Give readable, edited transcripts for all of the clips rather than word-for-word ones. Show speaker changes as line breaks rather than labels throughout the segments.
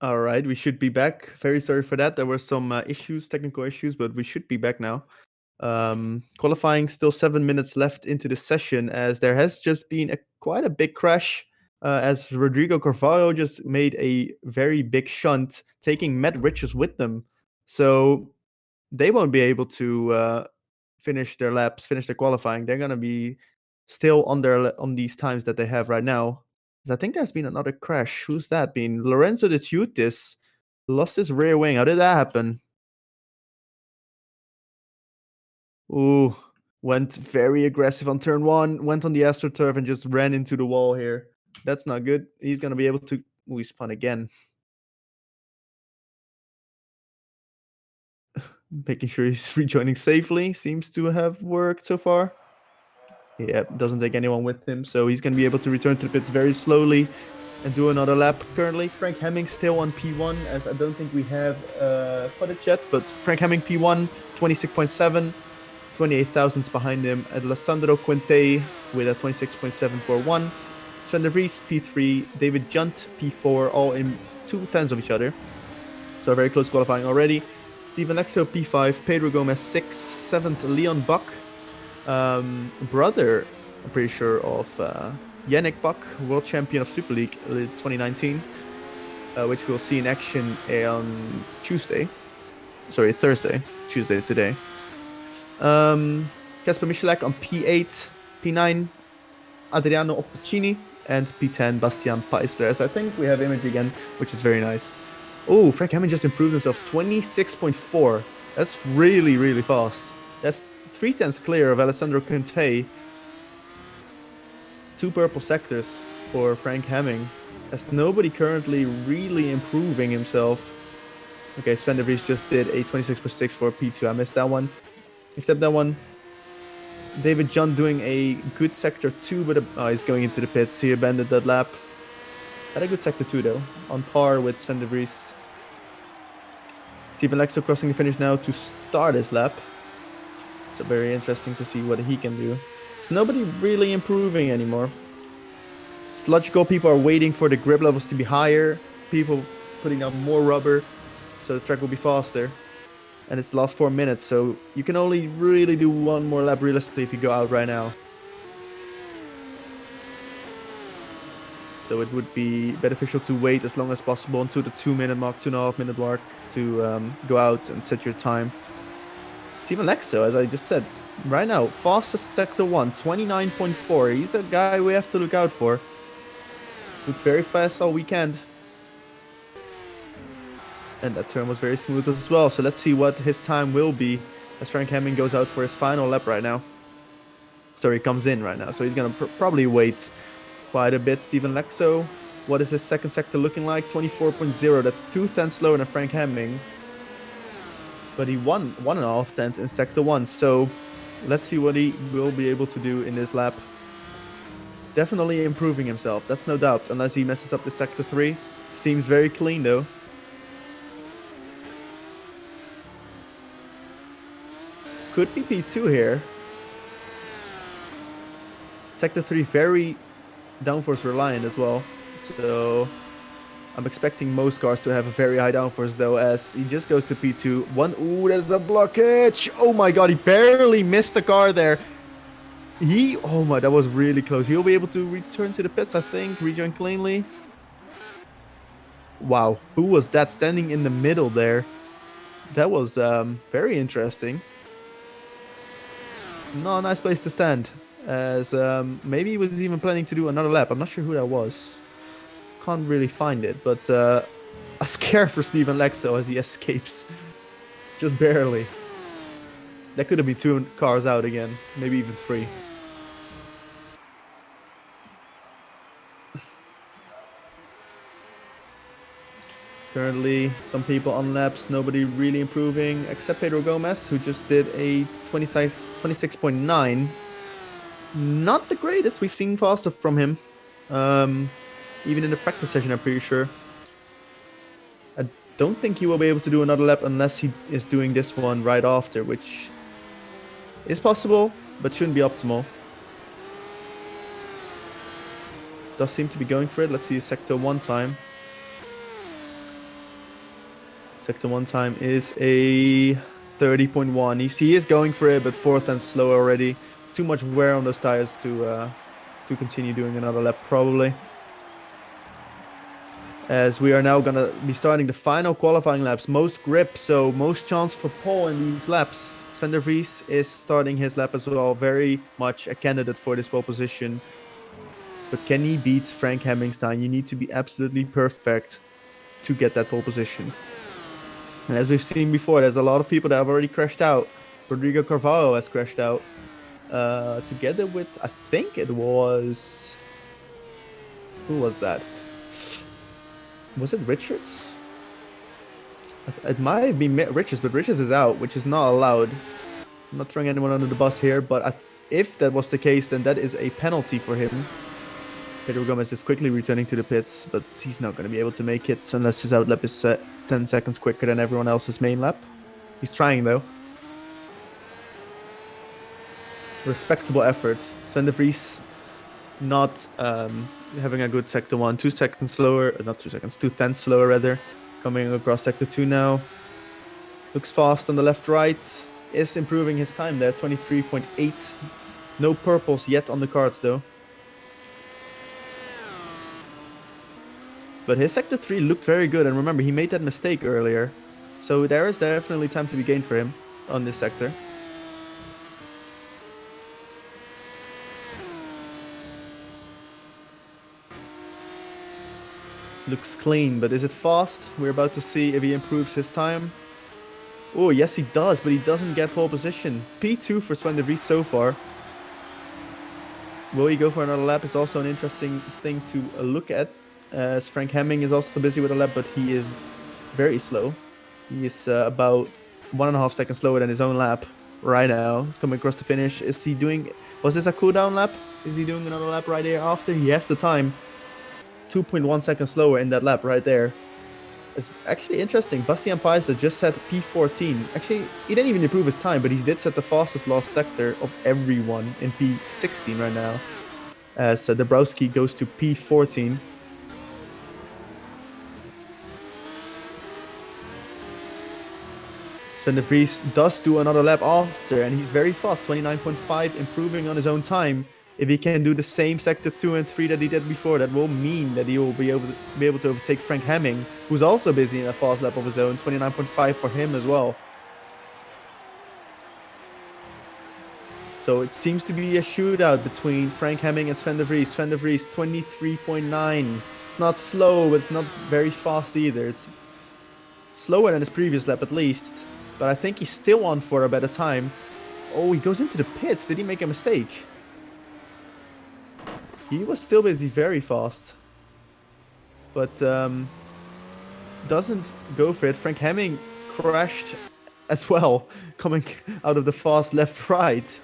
All right, we should be back. Very sorry for that. There were some issues, technical issues, but we should be back now. Qualifying still 7 minutes left into the session, as there has just been quite a big crash. As Rodrigo Carvalho just made a very big shunt, taking Matt Riches with them. So they won't be able to finish their laps, finish their qualifying. They're gonna be still on these times that they have right now. I think there's been another crash. Who's that been? Lorenzo de Ciutis lost his rear wing. How did that happen? Ooh, went very aggressive on turn one, went on the AstroTurf and just ran into the wall here. That's not good. He's gonna be able to. Ooh, he spun again. Making sure he's rejoining safely seems to have worked so far. Yeah, doesn't take anyone with him, so he's going to be able to return to the pits very slowly and do another lap. Currently, Frank Hemming still on P1, as I don't think we have footage yet, but Frank Hemming P1, 26.7, 28 thousandths behind him. Alessandro Quinte with a 26.741. Sven de Vries, P3, David Junt, P4, all in 2/10 of each other. So very close qualifying already. Steven Lexo, P5, Pedro Gomez, 6th, 7th, Leon Buck, brother, I'm pretty sure, of Yannick Buck, world champion of Super League 2019, which we'll see in action on Tuesday. Sorry, Thursday. It's Tuesday today. Kasper Michalak on P8, P9, Adriano Oppicini, and P10, Bastian Peisler. So I think we have image again, which is very nice. Oh, Frank Hemming just improved himself, 26.4. That's really, really fast. That's 3/10 clear of Alessandro Quinte. 2 purple sectors for Frank Hemming. As nobody currently really improving himself. Okay, Sven de Vries just did a 26.6 for P2. I missed that one. Except that one. David John doing a good sector 2, but he's going into the pits. He abandoned that lap. Had a good sector 2 though, on par with Sven de Vries. Steven Lexo crossing the finish now to start his lap. So very interesting to see what he can do. There's nobody really improving anymore. It's logical, people are waiting for the grip levels to be higher, people putting out more rubber, so the track will be faster. And it's the last 4 minutes, so you can only really do one more lap realistically if you go out right now. So it would be beneficial to wait as long as possible until the 2-minute mark, 2.5-minute mark to go out and set your time. Steven Lexo, as I just said, right now, fastest sector 1, 29.4. He's a guy we have to look out for. Looked very fast all weekend. And that turn was very smooth as well. So let's see what his time will be as Frank Hemming goes out for his final lap right now. Sorry, he comes in right now. So he's going to probably wait quite a bit. Steven Lexo, what is his second sector looking like? 24.0. That's 2/10 slower than Frank Hemming. But he won 1.5 in sector 1. So let's see what he will be able to do in this lap. Definitely improving himself. That's no doubt. Unless he messes up the sector 3. Seems very clean though. Could be P2 here. Sector 3 very downforce reliant as well. So I'm expecting most cars to have a very high downforce though, as he just goes to P2. Ooh, there's a blockage. Oh my god, he barely missed the car there. Oh my, that was really close. He'll be able to return to the pits, I think, rejoin cleanly. Wow, who was that standing in the middle there? That was very interesting. No, nice place to stand, as maybe he was even planning to do another lap. I'm not sure who that was. Can't really find it, but a scare for Steven Lexo as he escapes. Just barely. That could have been 2 cars out again, maybe even 3. Currently, some people on laps, nobody really improving, except Pedro Gomez, who just did a 26.9. Not the greatest. We've seen faster from him. Even in the practice session, I'm pretty sure. I don't think he will be able to do another lap unless he is doing this one right after, which is possible, but shouldn't be optimal. Does seem to be going for it. Let's see his sector 1 time. Sector 1 time is a 30.1. He is going for it, but 4th and slow already. Too much wear on those tires to continue doing another lap probably. As we are now going to be starting the final qualifying laps. Most grip, so most chance for pole in these laps. Sven de Vries is starting his lap as well. Very much a candidate for this pole position. But can he beat Frank Hemmingstein? You need to be absolutely perfect to get that pole position. And as we've seen before, there's a lot of people that have already crashed out. Rodrigo Carvalho has crashed out. Together with, I think it was... Who was that? Was it Richards? It might have been Richards, but Richards is out, which is not allowed. I'm not throwing anyone under the bus here, but if that was the case, then that is a penalty for him. Pedro Gomez is quickly returning to the pits, but he's not going to be able to make it unless his outlap is 10 seconds quicker than everyone else's main lap. He's trying, though. Respectable effort. Sven de Vries not having a good sector 1. 2 seconds slower, not 2 seconds, 2 tenths slower rather. Coming across sector 2 now. Looks fast on the left-right. Is improving his time there, 23.8. No purples yet on the cards though. But his sector 3 looked very good, and remember, he made that mistake earlier. So there is definitely time to be gained for him on this sector. Looks clean, but is it fast? We're about to see if he improves his time. Oh, yes he does, but he doesn't get pole position. P2 for Sven de Vries so far. Will he go for another lap is also an interesting thing to look at. As Frank Hemming is also busy with a lap, but he is very slow. He is about 1.5 seconds slower than his own lap right now. Coming across the finish. Is he doing... Was this a cooldown lap? Is he doing another lap right there after? He has the time. 2.1 seconds slower in that lap right there. It's actually interesting. Bastian Peiser just set P14. Actually, he didn't even improve his time, but he did set the fastest last sector of everyone in P16 right now. As Dabrowski goes to P14. Sven de Vries does do another lap after, and he's very fast, 29.5, improving on his own time. If he can do the same sector 2 and 3 that he did before, that will mean that he will be able to overtake Frank Hemming, who's also busy in a fast lap of his own, 29.5 for him as well. So it seems to be a shootout between Frank Hemming and Sven de Vries. Sven de Vries, 23.9. It's not slow, but it's not very fast either. It's slower than his previous lap at least. But I think he's still on for a better time. Oh, he goes into the pits. Did he make a mistake? He was still busy very fast. But doesn't go for it. Frank Hemming crashed as well, coming out of the fast left-right.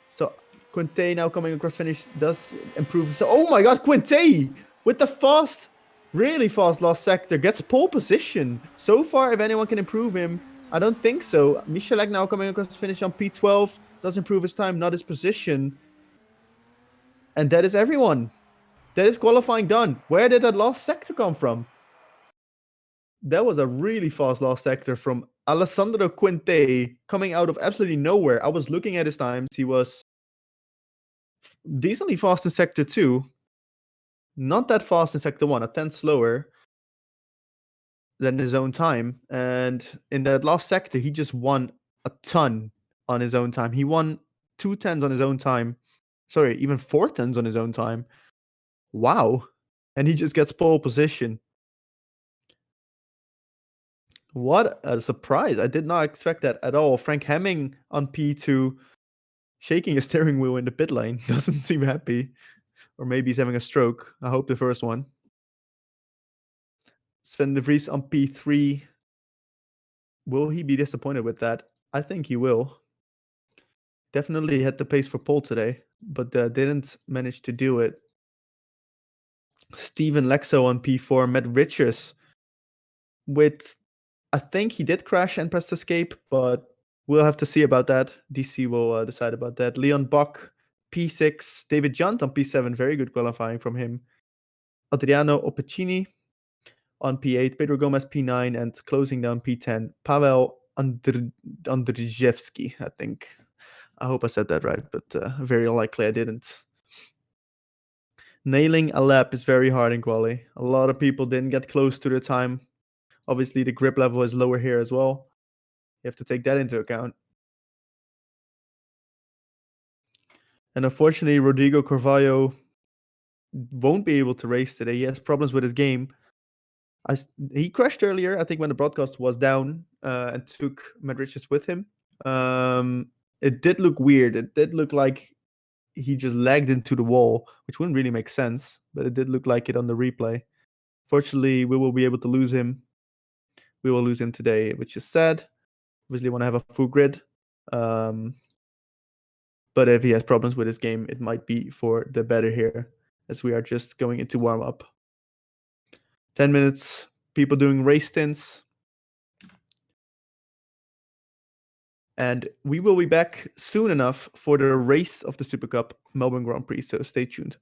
So Quinte now coming across finish does improve. So, oh my god, Quinte with the fast, really fast last sector gets pole position. So far, if anyone can improve him, I don't think so. Michalek now coming across the finish on P12 does improve his time, not his position. And that is everyone. That is qualifying done. Where did that last sector come from? That was a really fast last sector from Alessandro Quinte coming out of absolutely nowhere. I was looking at his times. He was decently fast in sector 2. Not that fast in sector 1, a tenth slower than his own time. And in that last sector, he just won a ton on his own time. He won 2 tenths on his own time. Sorry, even 4 tenths on his own time. Wow. And he just gets pole position. What a surprise. I did not expect that at all. Frank Hemming on P2, shaking his steering wheel in the pit lane. Doesn't seem happy. Or maybe he's having a stroke. I hope the first one. Sven de Vries on P3. Will he be disappointed with that? I think he will. Definitely had the pace for pole today, but didn't manage to do it. Steven Lexo on P4. Matt Richards with... I think he did crash and pressed escape, but we'll have to see about that. DC will decide about that. Leon Buck, P6. David Junt on P7. Very good qualifying from him. Adriano Opacini on P8, Pedro Gomez P9, and closing down P10, Pavel Andrzejewski, I think. I hope I said that right, but very likely I didn't. Nailing a lap is very hard in quali. A lot of people didn't get close to the time. Obviously, the grip level is lower here as well. You have to take that into account. And unfortunately, Rodrigo Carvalho won't be able to race today. He has problems with his game. He crashed earlier, I think, when the broadcast was down and took Madriches with him. It did look weird. It did look like he just lagged into the wall, which wouldn't really make sense, but it did look like it on the replay. Fortunately, we will be able to lose him. We will lose him today, which is sad. Obviously, want to have a full grid. But if he has problems with his game, it might be for the better here, as we are just going into warm-up. 10 minutes, people doing race stints. And we will be back soon enough for the race of the Supercup Melbourne Grand Prix, so stay tuned.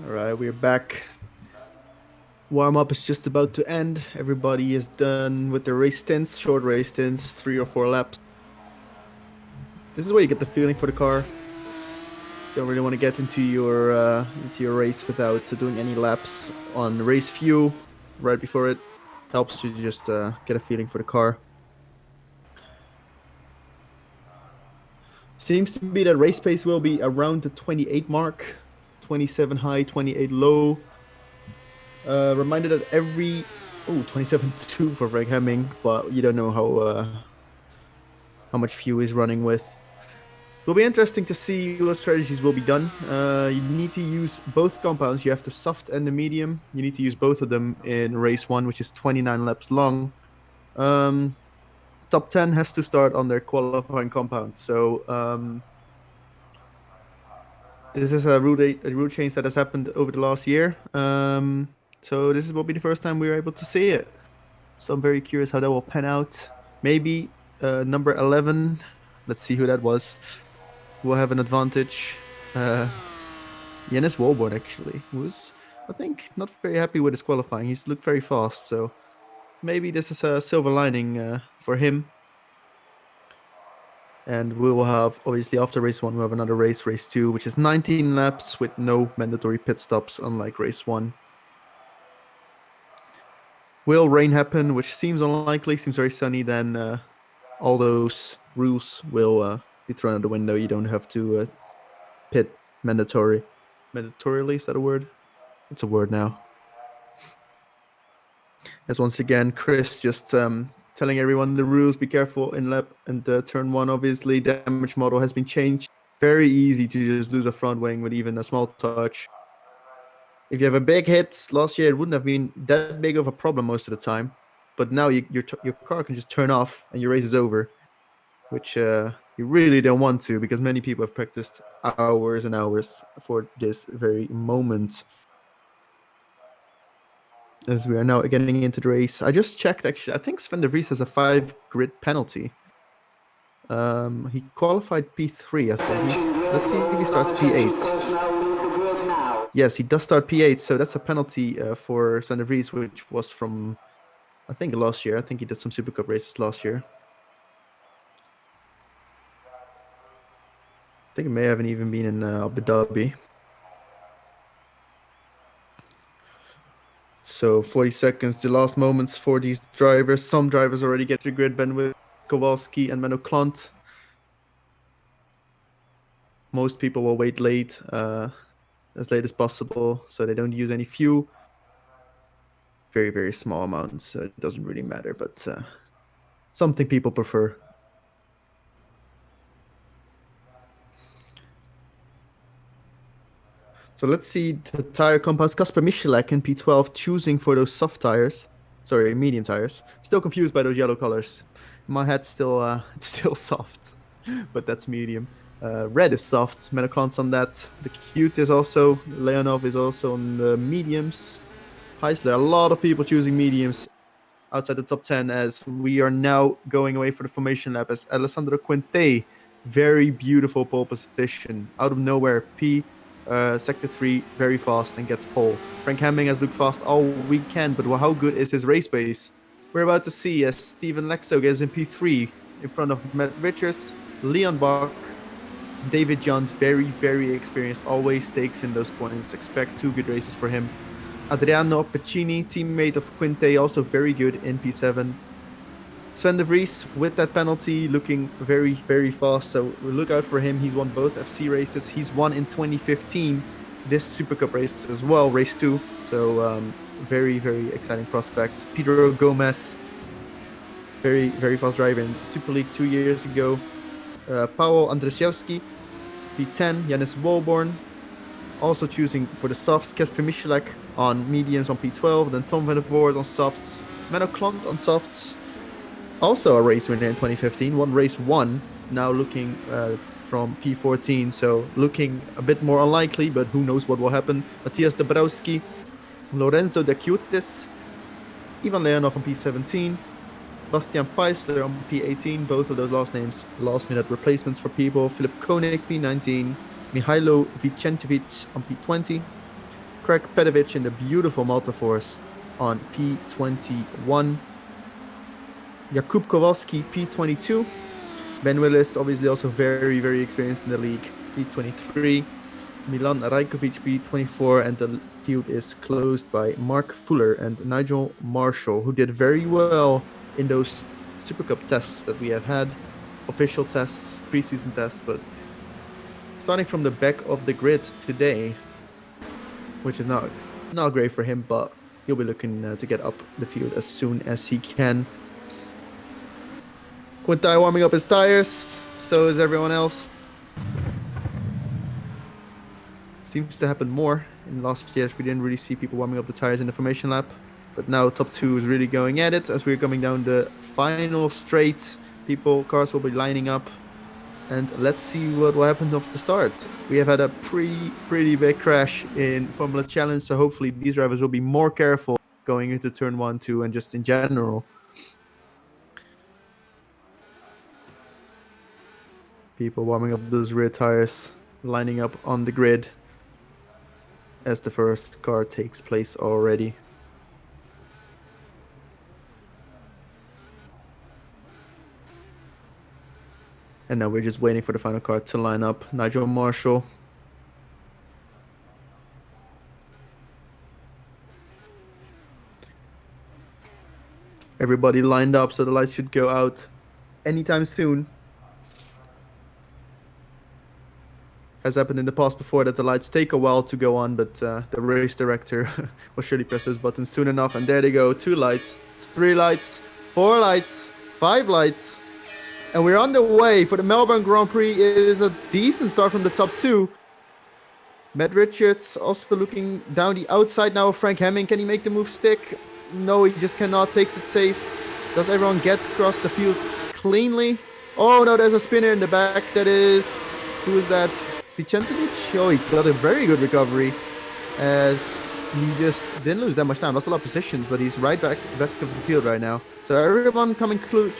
All right, we're back. Warm up is just about to end. Everybody is done with their race stints, short race stints, 3 or 4 laps. This is where you get the feeling for the car. Don't really want to get into your race without doing any laps on race fuel right before it. Helps to just get a feeling for the car. Seems to be that race pace will be around the 28 mark, 27 high, 28 low. Reminded that every 27.2 for Frank Hemming, but you don't know how much fuel he's running with. It will be interesting to see what strategies will be done. You need to use both compounds. You have the soft and the medium. You need to use both of them in race 1, which is 29 laps long. Top 10 has to start on their qualifying compound. So this is a rule change that has happened over the last year. So this will be the first time we are able to see it. So I'm very curious how that will pan out. Maybe number 11. Let's see who that was. Will have an advantage. Yannis Walborn, actually, was, I think, not very happy with his qualifying. He's looked very fast, so maybe this is a silver lining for him. And we will have, obviously, after race 1, we'll have another race 2, which is 19 laps with no mandatory pit stops, unlike race 1. Will rain happen, which seems unlikely, seems very sunny, then all those rules will be thrown out the window. You don't have to pit mandatorily, is that a word? It's a word now. As once again, Chris just telling everyone the rules, be careful in lap and turn 1, obviously. Damage model has been changed. Very easy to just lose a front wing with even a small touch. If you have a big hit, last year it wouldn't have been that big of a problem most of the time. But now your car can just turn off and your race is over, which you really don't want to, because many people have practiced hours and hours for this very moment. As we are now getting into the race. I just checked, actually. I think Sven de Vries has a 5 grid penalty. He qualified P3, I think. Let's see if he starts P8. Yes, he does start P8, so that's a penalty for Sven de Vries, which was from, I think, last year. I think he did some Supercup races last year. I think it may haven't even been in Abu Dhabi. So 40 seconds, the last moments for these drivers. Some drivers already get to the grid, Ben with Kowalski and Menno Klant. Most people will wait late as possible, so they don't use any fuel. Very, very small amounts, so it doesn't really matter, but something people prefer. So let's see the tire compounds. Kasper Michalak in P12 choosing for those soft tires. Sorry, medium tires. Still confused by those yellow colors. My head's still it's still soft, but that's medium. Red is soft. Menoclant's on that. The Cute is also. Leonov is also on the mediums. Heisler, a lot of people choosing mediums outside the top 10, as we are now going away for the formation lap as Alessandro Quinte. Very beautiful pole position. Out of nowhere, Sector 3, very fast and gets pole. Frank Hemming has looked fast all weekend, but how good is his race pace? We're about to see as Steven Lexo gets in P3 in front of Matt Richards, Leon Bach, David Johns, very, very experienced, always takes in those points. Expect 2 good races for him. Adriano Piccini, teammate of Quinte, also very good in P7. Sven de Vries with that penalty looking very, very fast, so look out for him. He's won both FC races. He's won in 2015 this Supercup race as well, race 2. So very, very exciting prospect. Pedro Gomez, very, very fast driver in Super League 2 years ago. Paweł Andrzejewski, P10. Yannis Walborn, also choosing for the softs. Kasper Michalak on mediums on P12. Then Tom van der Voort on softs. Menno Klant on softs. Also a race winner in 2015, won race 1, now looking from P14, so looking a bit more unlikely, but who knows what will happen. Matthias Dabrowski, Lorenzo De Cutis, Ivan Leonov on P17, Bastian Peisler on P18, both of those last names last-minute replacements for people. Philip Koenig, P19, Mihailo Vicentovic on P20, Craig Pedovic in the beautiful Multiforce on P21. Jakub Kowalski, P22. Ben Willis, obviously also very, very experienced in the league, P23. Milan Rajkovic, P24, and the field is closed by Mark Fuller and Nigel Marshall, who did very well in those Supercup tests that we have had, official tests, preseason tests, but starting from the back of the grid today, which is not great for him, but he'll be looking to get up the field as soon as he can. Quintai warming up his tires, so is everyone else. Seems to happen more. In last years, we didn't really see people warming up the tires in the formation lap, but now top 2 is really going at it as we're coming down the final straight. Cars will be lining up, and let's see what will happen off the start. We have had a pretty big crash in Formula Challenge, so hopefully these drivers will be more careful going into turn 1, 2, and just in general. People warming up those rear tires, lining up on the grid as the first car takes place already. And now we're just waiting for the final car to line up. Nigel Marshall. Everybody lined up, so the lights should go out anytime soon. Has happened in the past before that the lights take a while to go on, but the race director will surely press those buttons soon enough. And there they go, 2 lights, 3 lights, 4 lights, 5 lights. And we're on the way for the Melbourne Grand Prix. It is a decent start from the top 2. Matt Richards also looking down the outside now. Frank Hemming, can he make the move stick? No, he just cannot, takes it safe. Does everyone get across the field cleanly? Oh no, there's a spinner in the back. That is, who is that? Vicentovic? Oh, he got a very good recovery as he just didn't lose that much time. Lost a lot of positions, but he's right back of the field right now. So everyone coming through,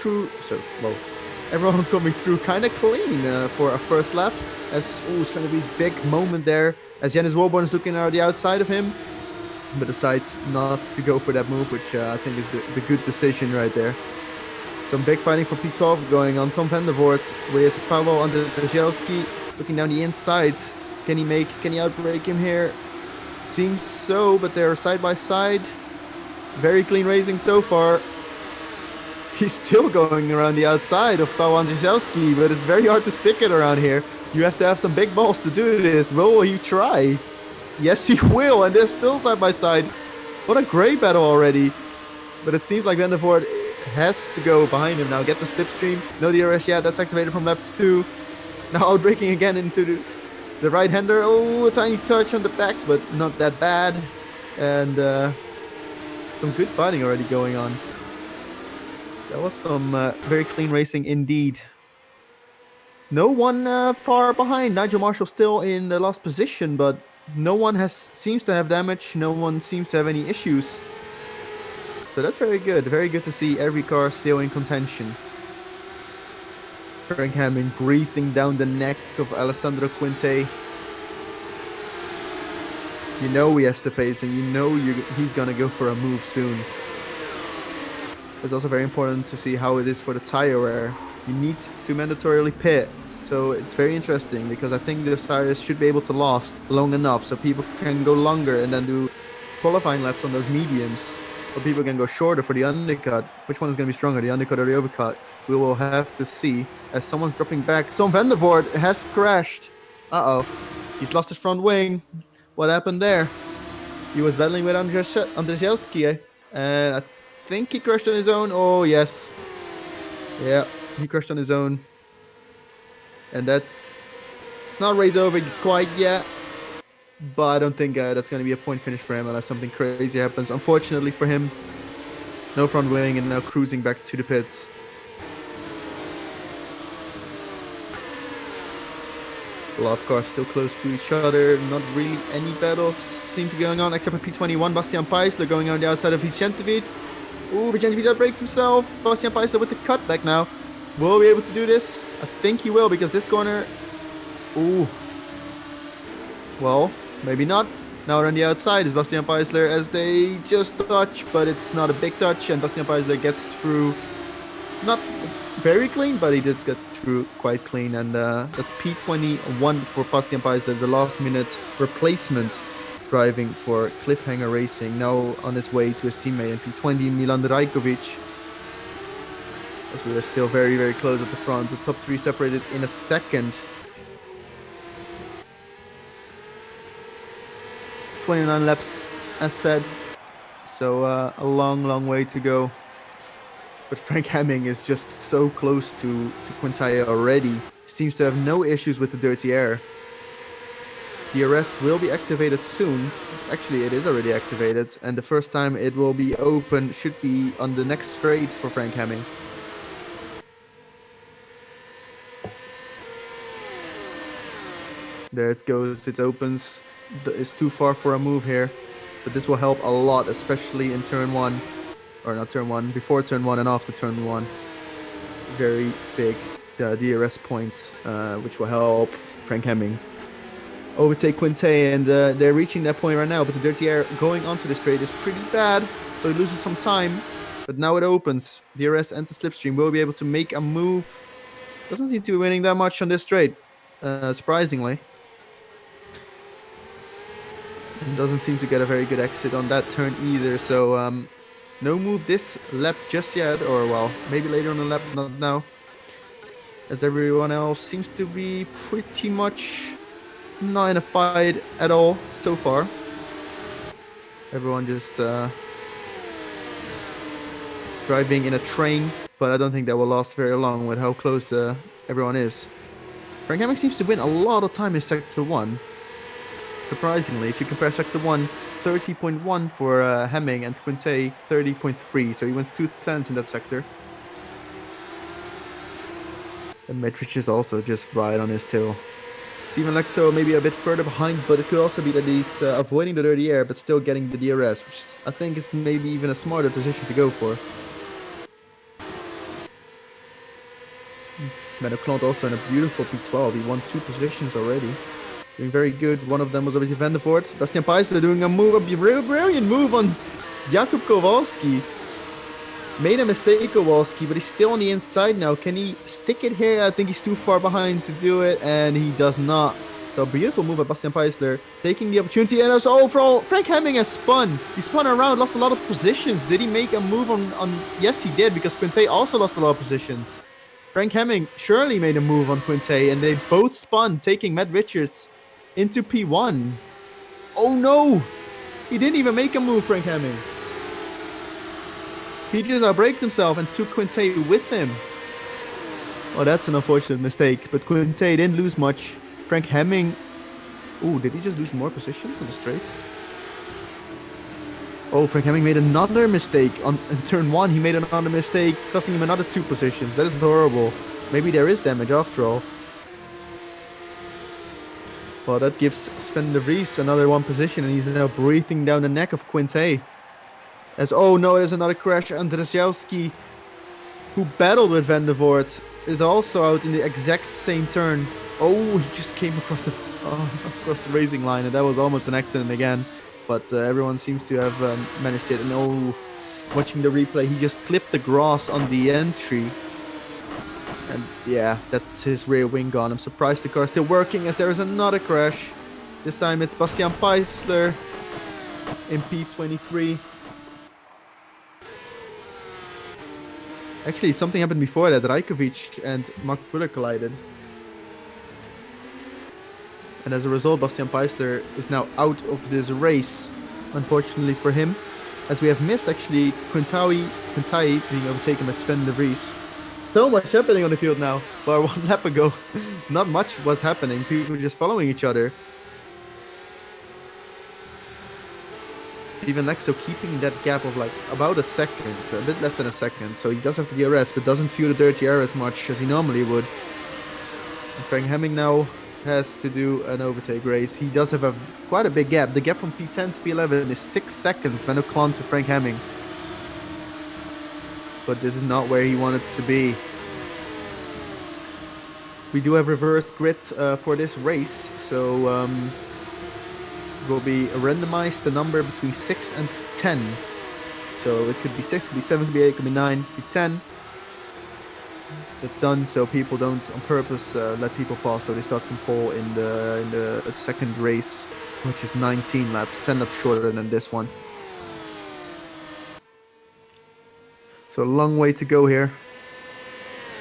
everyone coming through kind of clean for a first lap. As Sven de Vries's big moment there, as Jannis Wolborn is looking at the outside of him, but decides not to go for that move, which I think is the good decision right there. Some big fighting for P12 going on. Tom van der Voort with Paweł Andrzejewski looking down the inside. Can he outbrake him here? Seems so, but they're side by side. Very clean racing so far. He's still going around the outside of Paweł Andrzejewski, but it's very hard to stick it around here. You have to have some big balls to do this. Will he try? Yes, he will, and they're still side by side. What a great battle already. But it seems like Van der Voort has to go behind him now. Get the slipstream. No DRS yet. That's activated from lap 2. Now outbraking again into the right-hander. Oh, a tiny touch on the back, but not that bad. And some good fighting already going on. That was some very clean racing indeed. No one far behind. Nigel Marshall still in the last position, but no one seems to have damage. No one seems to have any issues. So that's very good. Very good to see every car still in contention. Frank Hemming breathing down the neck of Alessandro Quinte. You know he has to pace, and you know he's going to go for a move soon. It's also very important to see how it is for the tire wear. You need to mandatorily pit. So it's very interesting because I think those tires should be able to last long enough so people can go longer and then do qualifying laps on those mediums. Or people can go shorter for the undercut. Which one is going to be stronger, the undercut or the overcut? We will have to see as someone's dropping back. Tom van der Voort has crashed. Uh-oh. He's lost his front wing. What happened there? He was battling with Andrzejewski, and I think he crashed on his own. Oh, yes. Yeah, he crashed on his own. And that's not race over quite yet. But I don't think that's going to be a point finish for him unless something crazy happens. Unfortunately for him, no front wing and now cruising back to the pits. A lot of cars still close to each other. Not really any battle seems to be going on except for P21. Bastian Paisler going on the outside of Vicentovic. Ooh, Vicentovic breaks himself. Bastian Paisler with the cutback now. Will he be able to do this? I think he will because this corner... Ooh. Well, maybe not. Now on the outside is Bastian Paisler as they just touch, but it's not a big touch, and Bastian Paisler gets through, not very clean, but he did get through quite clean, and that's P21 for Bastian Paisler, the last minute replacement driving for Cliffhanger Racing, now on his way to his teammate in P20, Milan Rajkovic. As we are still very, very close at the front. The top three separated in a second. 29 laps, as said. So a long, long way to go. But Frank Hemming is just so close to Quintana already. Seems to have no issues with the dirty air. DRS will be activated soon. Actually, it is already activated. And the first time it will be open should be on the next straight for Frank Hemming. There it goes, it opens. It's too far for a move here, but this will help a lot, especially in turn 1, or not turn 1, before turn 1 and after turn 1. Very big DRS points, which will help Frank Hemming overtake Quinte, and they're reaching that point right now, but the dirty air going onto the straight is pretty bad, so he loses some time, but now it opens. DRS and the slipstream will be able to make a move. Doesn't seem to be winning that much on this straight, surprisingly. And doesn't seem to get a very good exit on that turn either, so no move this lap just yet, or well, maybe later on the lap, not now. As everyone else seems to be pretty much not in a fight at all so far. Everyone just driving in a train, but I don't think that will last very long with how close everyone is. Frank Hemming seems to win a lot of time in Sector 1. Surprisingly, if you compare Sector 1, 30.1 for Hemming and Quinte 30.3, so he wins 2/10 in that sector. And Metrich is also just right on his tail. Steven Lexo maybe a bit further behind, but it could also be that he's avoiding the dirty air, but still getting the DRS, which I think is maybe even a smarter position to go for. Menno also in a beautiful P12, he won 2 positions already. Doing very good. One of them was obviously Van der Voort. Bastian Paisler doing a move, a brilliant move on Jakub Kowalski. Made a mistake, Kowalski, but he's still on the inside now. Can he stick it here? I think he's too far behind to do it, and he does not. So beautiful move by Bastian Paisler, taking the opportunity, and also overall, Frank Hemming has spun. He spun around, lost a lot of positions. Did he make a move on... Yes, he did, because Quinte also lost a lot of positions. Frank Hemming surely made a move on Quinte, and they both spun, taking Matt Richards into P1. Oh no! He didn't even make a move, Frank Hemming. He just outbraked himself and took Quinte with him. Oh, that's an unfortunate mistake, but Quinte didn't lose much. Frank Hemming... Ooh, did he just lose more positions on the straight? Oh, Frank Hemming made another mistake. In turn 1, he made another mistake, costing him another 2 positions. That is horrible. Maybe there is damage after all. Well, that gives Sven de Vries another 1 position, and he's now breathing down the neck of Quinte. As, oh no, there's another crash. Andrzejowski, who battled with Van der Voort, is also out in the exact same turn. Oh, he just came across the racing line, and that was almost an accident again. But everyone seems to have managed it. And oh, watching the replay, he just clipped the grass on the entry. And yeah, that's his rear wing gone. I'm surprised the car's still working, as there is another crash. This time it's Bastian Paisler in P23. Actually, something happened before that. Rajkovic and Mark Fuller collided. And as a result, Bastian Paisler is now out of this race, unfortunately for him. As we have missed, actually, Quintai being overtaken by Sven de Vries. So much happening on the field now. But 1 lap ago, not much was happening. People were just following each other. Even Lexo keeping that gap of like about a second, a bit less than a second. So he does have the DRS, but doesn't feel the dirty air as much as he normally would. And Frank Hemming now has to do an overtake race. He does have quite a big gap. The gap from P10 to P11 is 6 seconds. Menno to Frank Hemming. But this is not where he wanted to be. We do have reversed grid for this race, so It will be randomized the number between 6 and 10. So it could be 6, could be 7, could be 8, could be 9, could be 10. That's done so people don't on purpose let people pass. So they start from pole in the second race, which is 19 laps, 10 laps shorter than this one. So a long way to go here.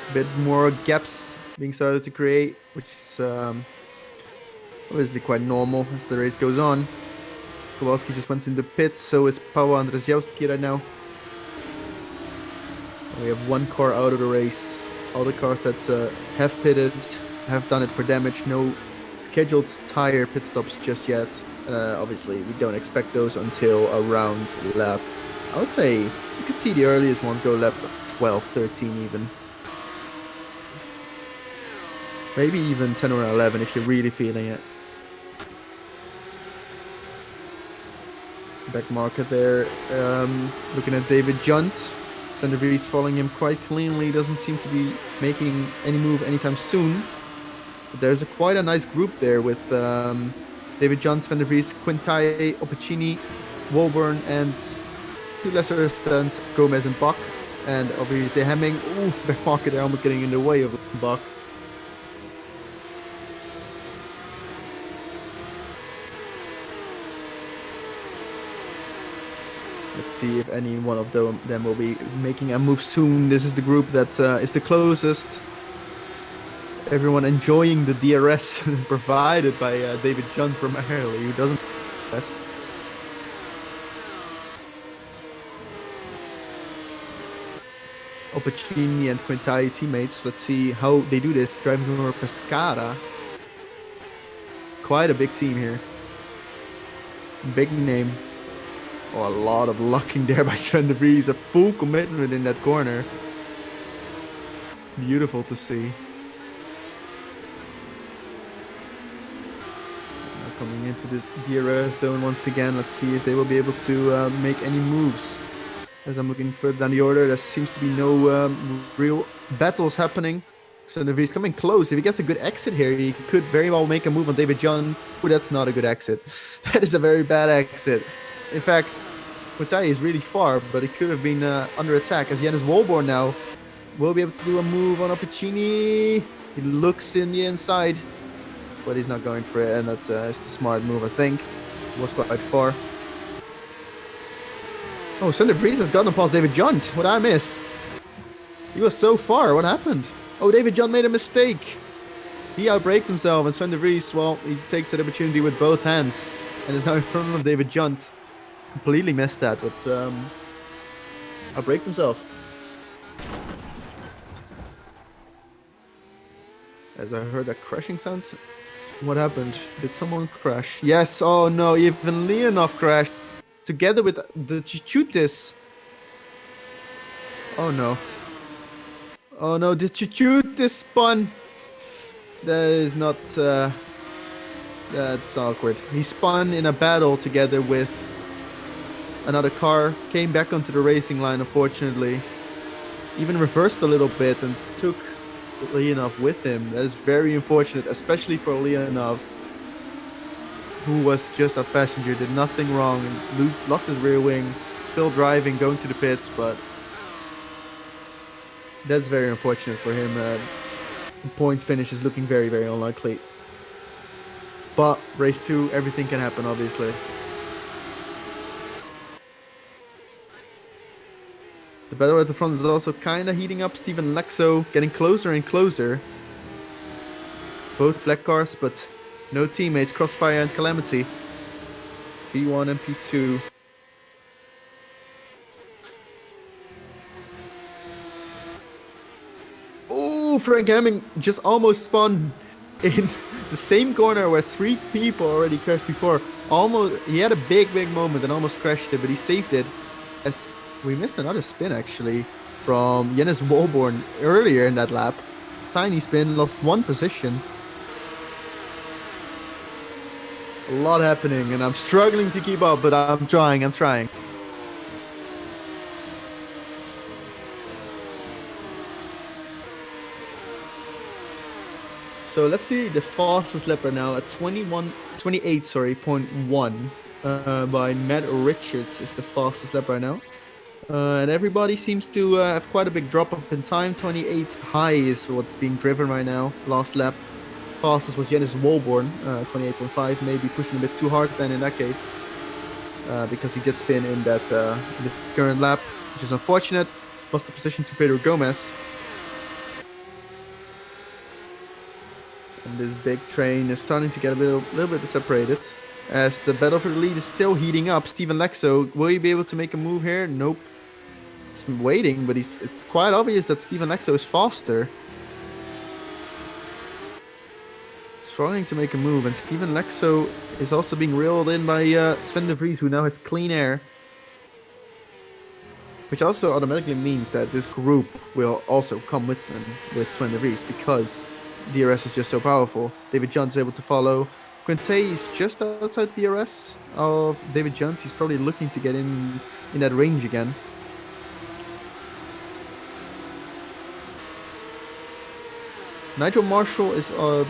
A bit more gaps being started to create, which is obviously quite normal as the race goes on. Kowalski just went in the pits, so is Paweł Andrzejowski right now. We have one car out of the race. All the cars that have pitted have done it for damage. No scheduled tire pit stops just yet. Obviously, we don't expect those until around lap, I would say, you could see the earliest one go lap 12, 13 even. Maybe even 10 or 11 if you're really feeling it. Back market there. Looking at David Junt. Sander Vries following him quite cleanly. Doesn't seem to be making any move anytime soon. But there's quite a nice group there with David Junt, Sander Vries, Quintai, Opicini, Wolburn, and to lesser extent Gomez and Bach. And obviously Hemming. Ooh, back market there almost getting in the way of Bach. See if any one of them will be making a move soon. This is the group that is the closest. Everyone enjoying the DRS provided by David Junt primarily, who doesn't. Opacini and Quintai teammates. Let's see how they do this. Driving over Pescara. Quite a big team here. Big name. Oh, a lot of lucking there by Sven de Vries. A full commitment in that corner. Beautiful to see. Now coming into the DRS zone once again. Let's see if they will be able to make any moves. As I'm looking further down the order, there seems to be no real battles happening. Sven de Vries coming close. If he gets a good exit here, he could very well make a move on David Junt. Oh, that's not a good exit. That is a very bad exit. In fact, Quintai is really far, but it could have been under attack as Janus Wolborn now will be able to do a move on Opicini. He looks in the inside, but he's not going for it, and that is the smart move, I think. It was quite far. Oh, Sander Vries has gotten past David Junt. What did I miss? He was so far. What happened? Oh, David Junt made a mistake. He outbraked himself, and Sander Vries, well, he takes that opportunity with both hands and is now in front of David Junt. Completely missed that, but outbraked himself. As I heard a crashing sound. What happened? Did someone crash? Yes, oh no, even Leonov crashed. Together with the Chichutis. Oh no. Oh no, the Chichutis spun. That is not... that's awkward. He spun in a battle together with another car, came back onto the racing line, unfortunately. Even reversed a little bit and took Leonov with him. That is very unfortunate, especially for Leonov, who was just a passenger, did nothing wrong, and lost his rear wing, still driving, going to the pits, but that's very unfortunate for him. Points finish is looking very, very unlikely. But race 2, everything can happen, obviously. The battle at the front is also kind of heating up. Steven Lexo getting closer and closer. Both black cars, but no teammates. Crossfire and Calamity. P1 and P2. Oh, Frank Hemming just almost spun in the same corner where 3 people already crashed before. Almost, he had a big moment and almost crashed it, but he saved it. As we missed another spin actually from Janus Wolborn earlier in that lap. Tiny spin, lost 1 position. A lot happening, and I'm struggling to keep up, but I'm trying. So let's see the fastest lap right now at 28.1 by Matt Richards is the fastest lap right now. And everybody seems to have quite a big drop off in time. 28 high is what's being driven right now. Last lap. Fastest was Jens Walborn, 28.5, maybe pushing a bit too hard then in that case. Because he did spin in that this current lap, which is unfortunate. Lost the position to Pedro Gomez. And this big train is starting to get a little bit separated. As the battle for the lead is still heating up. Steven Lexo, will he be able to make a move here? Nope. He's waiting, but it's quite obvious that Steven Lexo is faster. Struggling to make a move, and Steven Lexo is also being reeled in by Sven de Vries, who now has clean air. Which also automatically means that this group will also come with them, with Sven de Vries, because DRS is just so powerful. David Junt is able to follow. Quinte is just outside the DRS of David Junt. He's probably looking to get in that range again. Nigel Marshall is,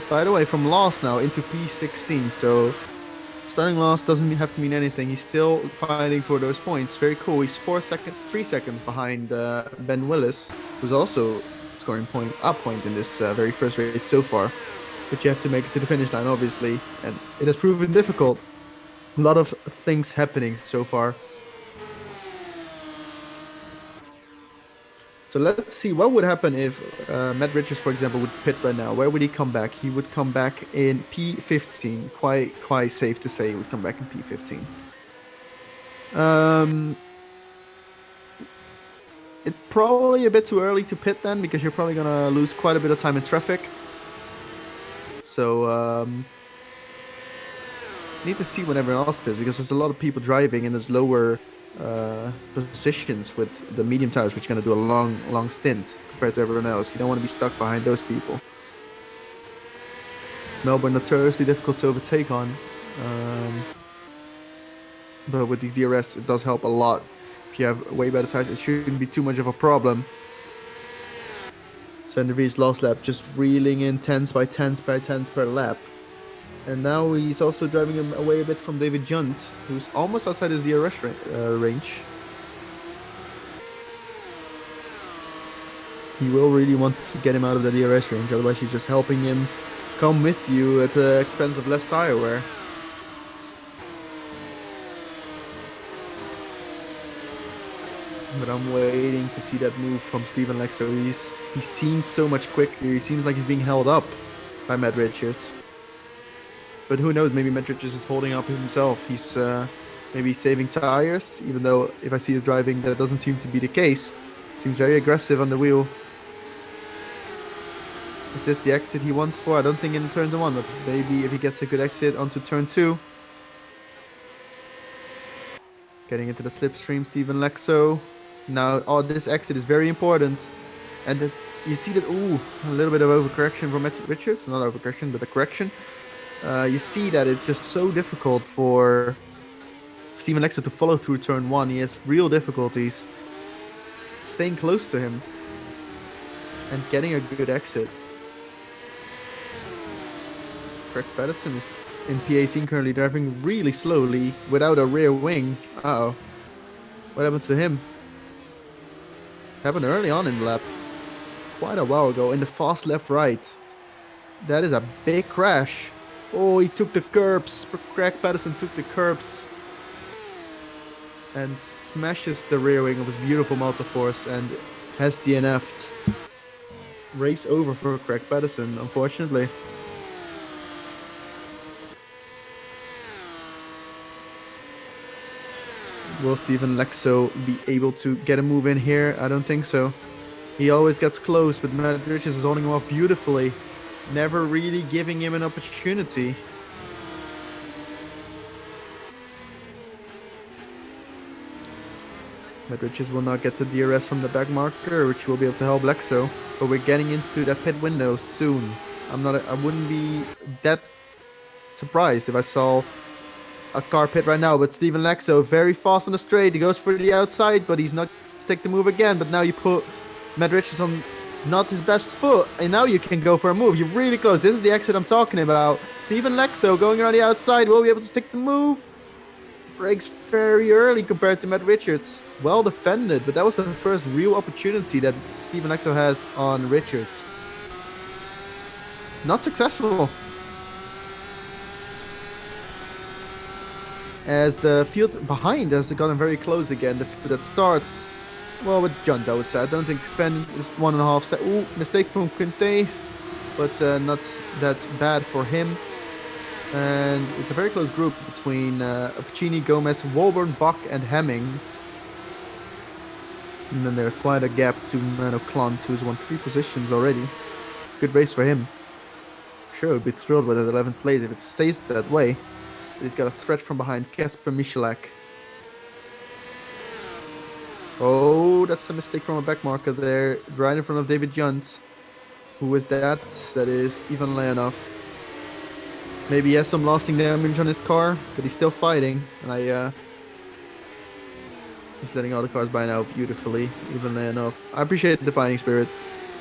by the way, from last now into P16, so starting last doesn't have to mean anything. He's still fighting for those points. Very cool. He's 3 seconds behind Ben Willis, who's also scoring a point in this very first race so far. But you have to make it to the finish line, obviously, and it has proven difficult. A lot of things happening so far. So let's see what would happen if Matt Richards, for example, would pit right now. Where would he come back? He would come back in P15. Quite safe to say he would come back in P15. It's probably a bit too early to pit then, because you're probably gonna lose quite a bit of time in traffic. So need to see when everyone else pits, because there's a lot of people driving and there's lower positions with the medium tires, which are going to do a long stint compared to everyone else. You don't want to be stuck behind those people. Melbourne notoriously difficult to overtake on, but with these DRS it does help a lot. If you have way better tires, it shouldn't be too much of a problem. Sven de Vries last lap just reeling in tenths by tenths per lap. And now he's also driving him away a bit from David Junt, who's almost outside his DRS range. He will really want to get him out of the DRS range, otherwise he's just helping him come with you at the expense of less tire wear. But I'm waiting to see that move from Steven Lexo. He seems so much quicker. He seems like he's being held up by Matt Richards. But who knows, maybe Matt Richards is holding up himself. He's maybe saving tires, even though if I see his driving, that doesn't seem to be the case. Seems very aggressive on the wheel. Is this the exit he wants for? I don't think in turn 1, but maybe if he gets a good exit onto turn 2. Getting into the slipstream, Steven Lexo. Now, this exit is very important. And you see that, a little bit of overcorrection from Matt Richards. Not overcorrection, but a correction. You see that it's just so difficult for Steven Lexo to follow through turn 1. He has real difficulties staying close to him and getting a good exit. Craig Patterson is in P18 currently, driving really slowly without a rear wing. Uh-oh. What happened to him? Happened early on in the lap. Quite a while ago in the fast left-right. That is a big crash. Oh, he took the curbs. Craig Patterson took the curbs and smashes the rear wing of his beautiful Multiforce and has DNF'd. Race over for Craig Patterson, unfortunately. Will Steven Lexo be able to get a move in here? I don't think so. He always gets close, but Matt Richards is holding him off beautifully. Never really giving him an opportunity. Matt Richards will not get the DRS from the back marker, which will be able to help Lexo. But we're getting into that pit window soon. I wouldn't be that surprised if I saw a car pit right now. But Steven Lexo very fast on the straight. He goes for the outside, but he's not to take the move again. But now you put Matt Richards on not his best foot, and now you can go for a move. You're really close. This is the exit I'm talking about. Steven Lexo going around the outside will be able to stick the move. Breaks very early compared to Matt Richards. Well defended, but that was the first real opportunity that Steven Lexo has on Richards. Not successful. As the field behind has gotten very close again. The field that starts, well, with Junt, I would say. I don't think Sven is 1.5 seconds. Ooh, mistake from Quinte, but not that bad for him. And it's a very close group between Apicini, Gomez, Walburn, Bach, and Hemming. And then there's quite a gap to Mano Klant, who's won 3 positions already. Good race for him. Sure, I'd be thrilled with it 11th place if it stays that way. But he's got a threat from behind, Kasper Michalak. Oh, that's a mistake from a back marker there, right in front of David Junt. Who is that? That is Ivan Leonov. Maybe he has some lasting damage on his car, but he's still fighting. And he's letting all the cars by now beautifully, even enough. I appreciate the fighting spirit.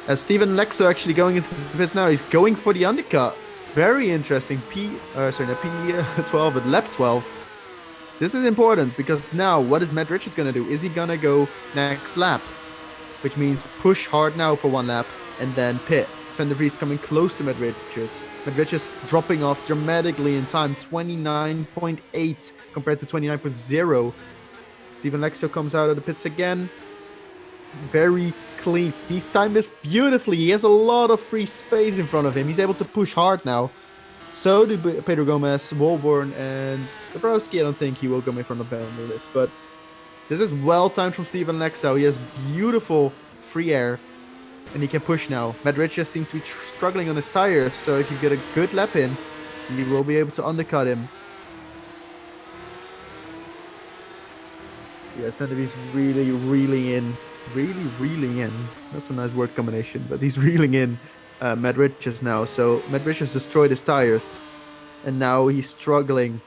As Steven Lexo actually going into the pit now, he's going for the undercut. Very interesting. P12 at lap 12. This is important because now what is Matt Richards going to do? Is he going to go next lap? Which means push hard now for 1 lap and then pit. Van der Vries coming close to Matt Richards. Matt Richards dropping off dramatically in time, 29.8 compared to 29.0. Steven Lexo comes out of the pits again. Very clean. He's timed this beautifully. He has a lot of free space in front of him. He's able to push hard now. So do Pedro Gomez, Walborn, and Dabrowski. I don't think he will come in front of Ben on the list. But this is well timed from Steven Lexo. He has beautiful free air. And he can push now. Matt Richards seems to be struggling on his tires, so if you get a good lap in, you will be able to undercut him. Yeah, Sandevi's really reeling in. Really reeling in. That's a nice word combination, but he's reeling in Matt Richards now. So Matt Richards destroyed his tires, and now he's struggling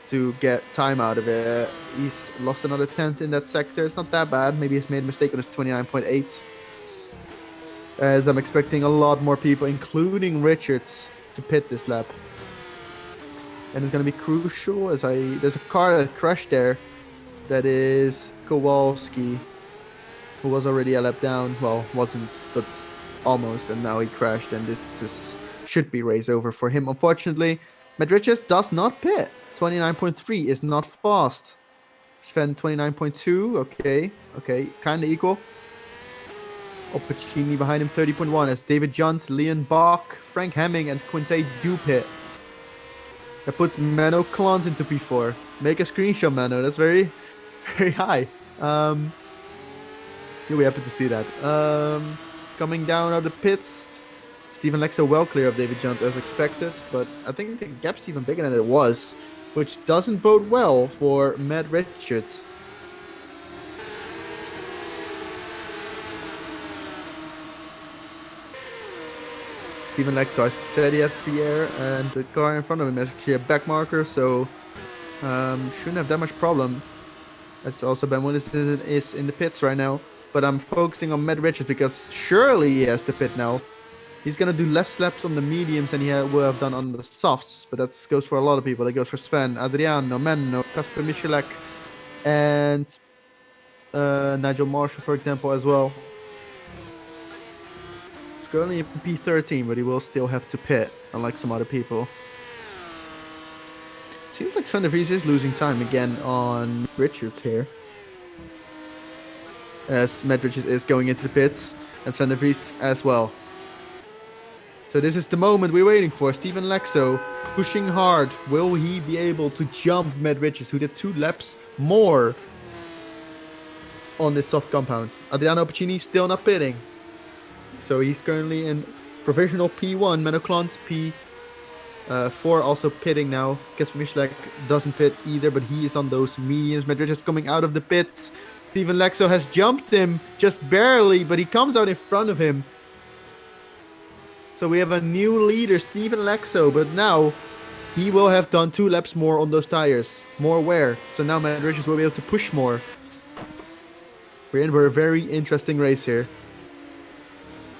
to get time out of it. He's lost another 10th in that sector. It's not that bad. Maybe he's made a mistake on his 29.8. As I'm expecting a lot more people, including Richards, to pit this lap. And it's going to be crucial as there's a car that crashed there. That is Kowalski, who was already a lap down. Well, wasn't, but almost. And now he crashed, and this should be race over for him. Unfortunately, Matt Richards does not pit. 29.3 is not fast. Sven 29.2. Okay, kind of equal. Opportunity behind him, 30.1, as David Junt, Leon Bach, Frank Hemming, and Quinte do pit. That puts Mano Klant into P4. Make a screenshot, Mano. That's very, very high. You'll be happy to see that. Coming down out of the pits, Steven Lexo well clear of David Junt as expected, but I think the gap's even bigger than it was, which doesn't bode well for Matt Richards. Steven Lexo, I said he had free air, and the car in front of him is actually a back marker, so shouldn't have that much problem. That's also Ben Willis is in the pits right now, but I'm focusing on Matt Richards because surely he has to pit now. He's going to do less laps on the mediums than he will have done on the softs, but that goes for a lot of people. That goes for Sven, Adriano, Menno, Kasper Michalak, and Nigel Marshall, for example, as well. Currently in P13, but he will still have to pit, unlike some other people. Seems like Van der Vries is losing time again on Richards here. As Matt Richards is going into the pits, and Van der Vries as well. So this is the moment we're waiting for. Steven Lexo pushing hard. Will he be able to jump Matt Richards, who did 2 laps more on this soft compound? Adriano Pacini still not pitting. So he's currently in provisional P1, Mano Klant P4 also pitting now. Kasper Michalak doesn't pit either, but he is on those mediums. Matt Richards coming out of the pits. Steven Lexo has jumped him just barely, but he comes out in front of him. So we have a new leader, Steven Lexo, but now he will have done 2 laps more on those tires. More wear. So now Matt Richards will be able to push more. We're in for a very interesting race here.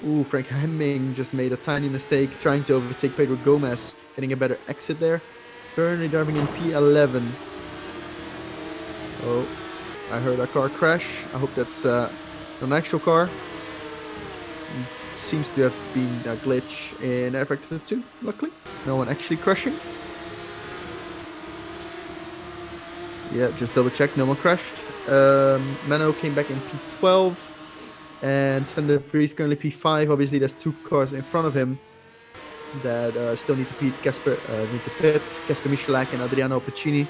Ooh, Frank Hemming just made a tiny mistake trying to overtake Pedro Gomez, getting a better exit there. Currently driving in P11. Oh, I heard a car crash. I hope that's an actual car. It seems to have been a glitch in Air Factor 2, luckily. No one actually crashing. Yeah, just double check, no one crashed. Mano came back in P12. And Sven de Vries currently P5. Obviously, there's 2 cars in front of him that still need to pit. Casper Michalak and Adriano Opacini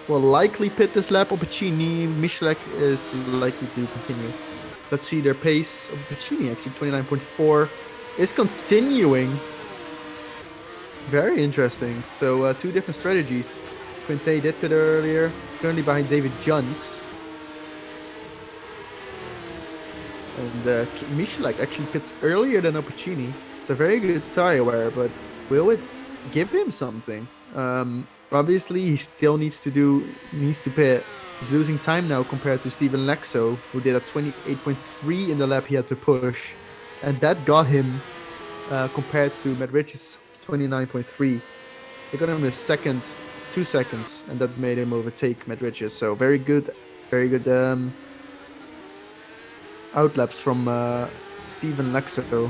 will likely pit this lap. Opacini, Michalak is likely to continue. Let's see their pace. Opacini actually 29.4 is continuing. Very interesting. So 2 different strategies. Quinte did pit earlier, currently behind David Juntz. And Michalak actually pits earlier than Opacini. It's a very good tire wear, but will it give him something? Obviously, he still needs to pit. He's losing time now compared to Steven Lexo, who did a 28.3 in the lap he had to push. And that got him compared to Matt Rich's 29.3. They got him a second, 2 seconds, and that made him overtake Matt Rich's. So very good outlaps from Steven Lexo,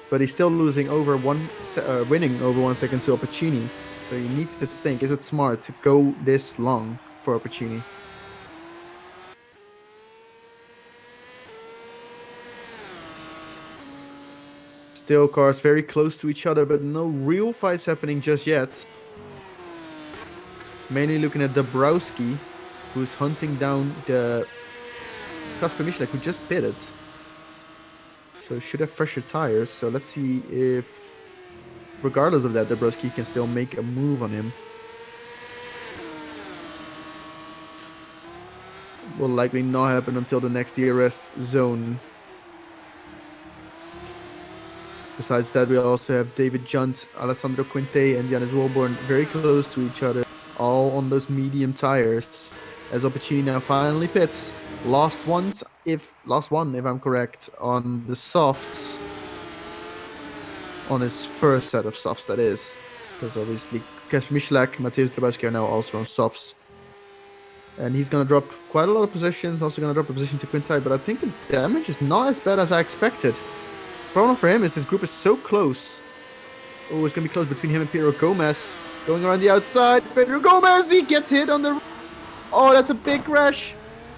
but he's still losing winning over 1 second to Opacini. So you need to think: is it smart to go this long for Opacini? Still cars very close to each other, but no real fights happening just yet. Mainly looking at Dabrowski, who's hunting down the Kasper Michalak, who just pitted. So should have fresher tires. So let's see if, regardless of that, Dabrowski can still make a move on him. Will likely not happen until the next DRS zone. Besides that, we also have David Junt, Alessandro Quinte, and Janis Wolborn very close to each other, all on those medium tires. As Opacini now finally pits. Last one, if I'm correct, on the softs. On his first set of softs, that is. Because obviously Kasper Michalak, Mateusz Dabrowski are now also on softs. And he's going to drop quite a lot of positions, also going to drop a position to Quintai, but I think the damage is not as bad as I expected. The problem for him is this group is so close. Oh, it's going to be close between him and Pedro Gomez. Going around the outside, Pedro Gomez, he gets hit on the... Oh, that's a big crash.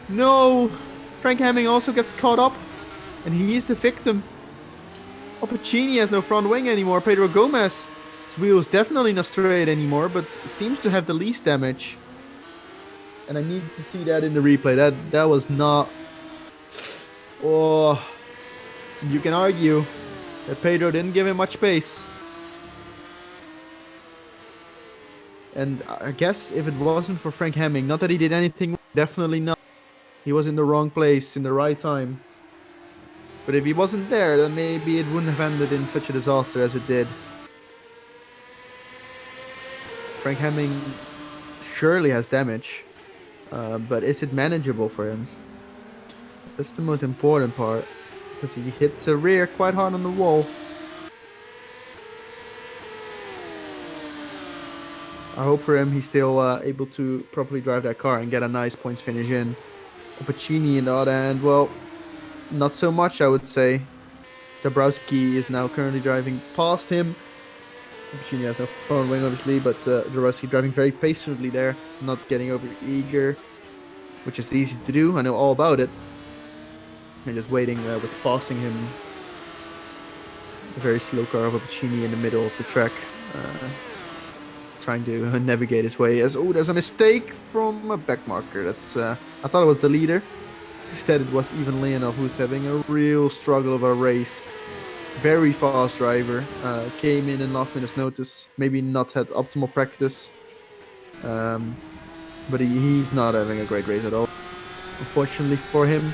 No, Frank Hemming also gets caught up, and he is the victim. Opacini has no front wing anymore. Pedro Gomez's wheel is definitely not straight anymore, but seems to have the least damage. And I need to see that in the replay. That was not... Oh, you can argue that Pedro didn't give him much space. And I guess if it wasn't for Frank Hemming, not that he did anything, definitely not. He was in the wrong place in the right time. But if he wasn't there, then maybe it wouldn't have ended in such a disaster as it did. Frank Hemming surely has damage. But is it manageable for him? That's the most important part. Because he hit the rear quite hard on the wall. I hope for him he's still able to properly drive that car and get a nice points finish in. Opacini in the other hand, well, not so much I would say. Dabrowski is now currently driving past him. Opacini has no front wing obviously, but Dabrowski driving very patiently there, not getting over eager, which is easy to do, I know all about it. And just waiting with passing him. A very slow car of Opacini in the middle of the track. Trying to navigate his way as... Oh, there's a mistake from a back marker. That's I thought it was the leader. Instead it was Ivan Leonov, who's having a real struggle of a race. Very fast driver. Came in last minute's notice. Maybe not had optimal practice. But he's not having a great race at all. Unfortunately for him.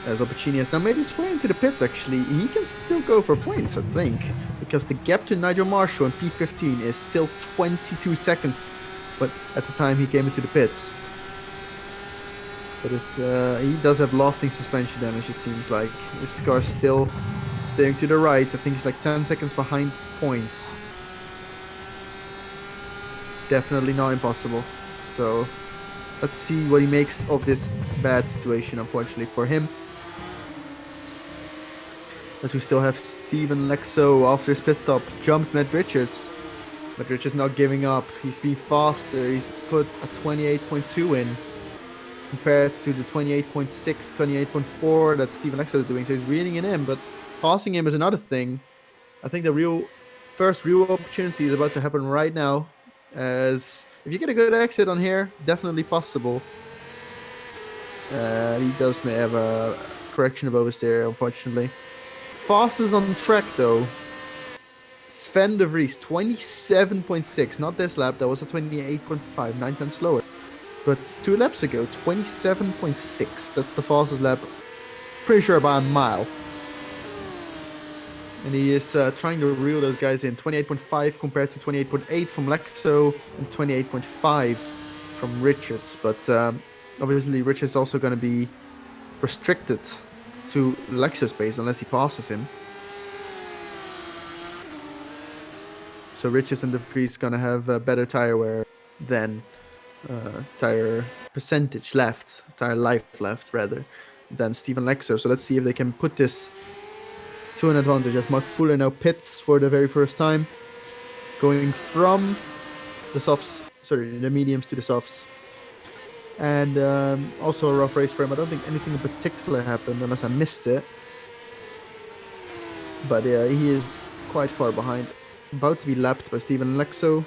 As Opacini has now made his way into the pits actually. He can still go for points, I think. Because the gap to Nigel Marshall in P15 is still 22 seconds. But at the time he came into the pits. But he does have lasting suspension damage, it seems like. His car's still steering to the right. I think he's like 10 seconds behind points. Definitely not impossible. So let's see what he makes of this bad situation, unfortunately for him. As we still have Steven Lexo after his pit stop jumped Matt Richards. Matt Richards not giving up. He's been faster. He's put a 28.2 in compared to the 28.6, 28.4 that Steven Lexo is doing. So he's reeling it in, but passing him is another thing. I think the first real opportunity is about to happen right now. As if you get a good exit on here, definitely possible. He does may have a correction of oversteer, unfortunately. Fastest on track though, Sven de Vries, 27.6. Not this lap, that was a 28.5, 9 tenths slower. But 2 laps ago, 27.6. That's the fastest lap, pretty sure by a mile. And he is trying to reel those guys in. 28.5 compared to 28.8 from Lexo and 28.5 from Richards. But obviously Richards is also going to be restricted to Lexo's pace unless he passes him. So Richards and De Vries gonna have better tire wear than tire percentage left, tire life left rather, than Steven Lexo. So let's see if they can put this to an advantage. As Mark Fuller now pits for the very first time, going from the softs, the mediums to the softs. And also a rough race for him. I don't think anything in particular happened unless I missed it. But yeah, he is quite far behind. About to be lapped by Steven Lexo.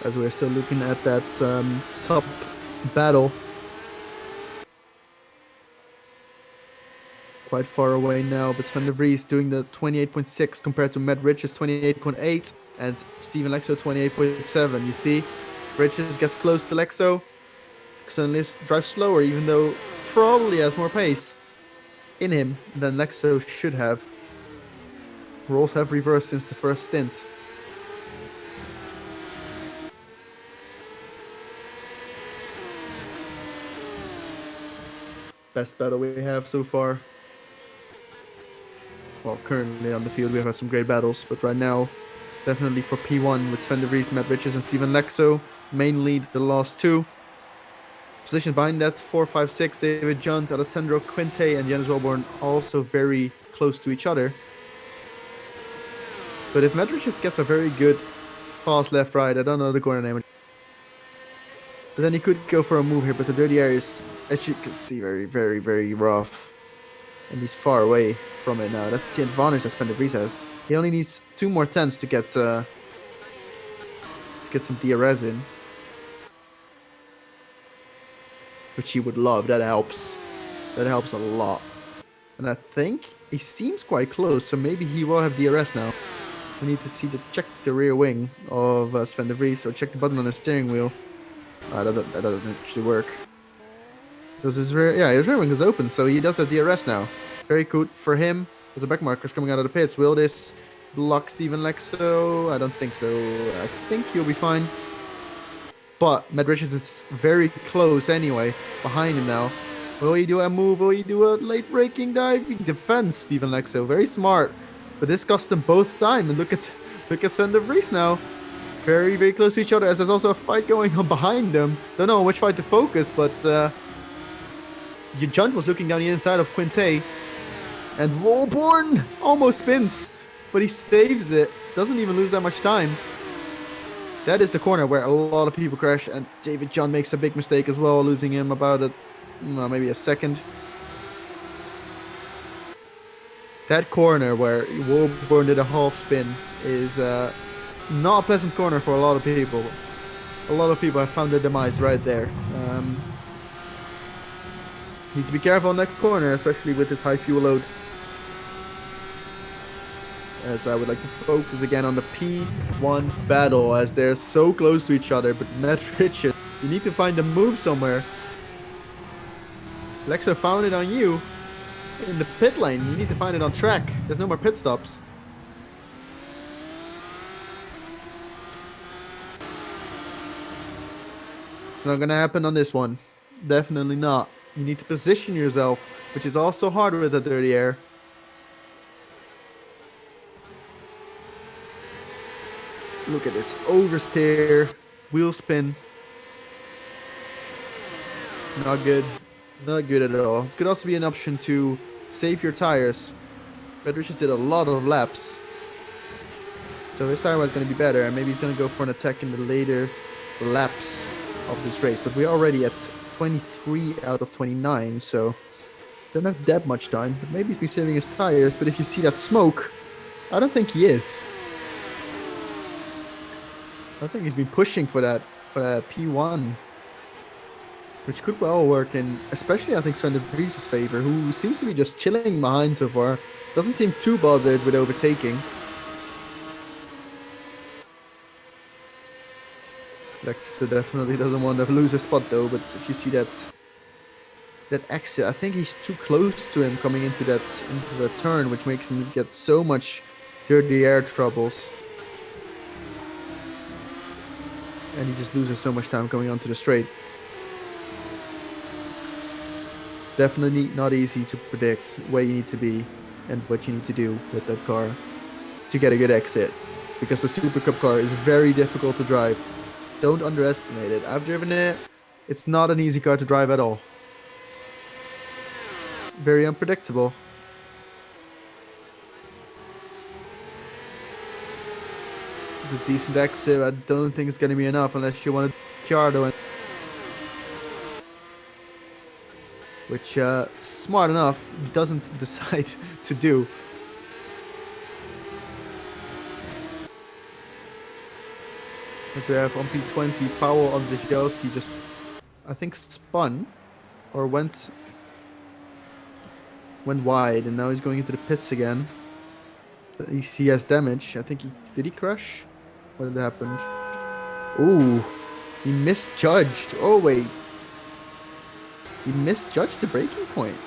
As we're still looking at that top battle. Quite far away now, but Sven de Vries doing the 28.6 compared to Matt Richards 28.8 and Steven Lexo 28.7. You see, Richards gets close to Lexo. Suddenly drives slower, even though probably has more pace in him than Lexo should have. Roles have reversed since the first stint. Best battle we have so far. Well, currently on the field we have had some great battles, but right now, definitely for P1 with Sven de Vries, Matt Richards and Steven Lexo, mainly the last two. Positions behind that, 4, 5, 6, David Jones, Alessandro Quinte and Jens Welborn also very close to each other. But if Matt Richards gets a very good fast left-right, I don't know the corner name. But then he could go for a move here, but the dirty area is, as you can see, very, very, very rough. And he's far away from it now. That's the advantage that Sven de Vries has. He only needs 2 more tenths to get some DRS in. Which he would love. That helps. That helps a lot. And I think he seems quite close, so maybe he will have DRS now. We need to check the rear wing of Sven de Vries, or check the button on the steering wheel. That doesn't actually work. Because his rear wing is open, so he does have DRS now. Very good for him. There's a back markers coming out of the pits. Will this block Steven Lexo? I don't think so. I think he'll be fine. But Matt Richards is very close anyway, behind him now. Will he do a move? Will he do a late braking dive? He defends Steven Lexo. Very smart. But this cost them both time. And look at Sven de Vries now. Very, very close to each other, as there's also a fight going on behind them. Don't know which fight to focus, but Junt was looking down the inside of Quinte. And Walborn almost spins, but he saves it. Doesn't even lose that much time. That is the corner where a lot of people crash, and David John makes a big mistake as well, losing him about maybe a second. That corner where Walborn did a half spin is not a pleasant corner for a lot of people. A lot of people have found their demise right there. Need to be careful on that corner, especially with this high fuel load. As I would like to focus again on the P1 battle, as they're so close to each other. But Matt Richards, you need to find a move somewhere. Lexo found it on you in the pit lane. You need to find it on track. There's no more pit stops. It's not going to happen on this one. Definitely not. You need to position yourself, which is also hard with the dirty air. Look at this. Oversteer. Wheel spin. Not good. Not good at all. It could also be an option to save your tires. Bedrich just did a lot of laps. So his tire was going to be better, and maybe he's going to go for an attack in the later laps of this race. But we're already at 23 out of 29, so don't have that much time. But maybe he's been saving his tires, but if you see that smoke, I don't think he is. I think he's been pushing for that P1. Which could well work in, especially I think Sven de Vries's favor, who seems to be just chilling behind so far. Doesn't seem too bothered with overtaking. Lexter definitely doesn't want to lose a spot though, but if you see that exit, I think he's too close to him coming into the turn, which makes him get so much dirty air troubles. And he just loses so much time coming onto the straight. Definitely not easy to predict where you need to be and what you need to do with that car to get a good exit. Because the Supercup car is very difficult to drive. Don't underestimate it. I've driven it. It's not an easy car to drive at all. Very unpredictable. It's a decent exit. I don't think it's going to be enough unless you want to Ricciardo. Which, smart enough, doesn't decide to do. As we have on P20, Paweł Andrzejewski just, I think, spun or went wide, and now he's going into the pits again. He has damage. I think did he crash? What had happened? Ooh, he misjudged. Oh wait. He misjudged the braking point.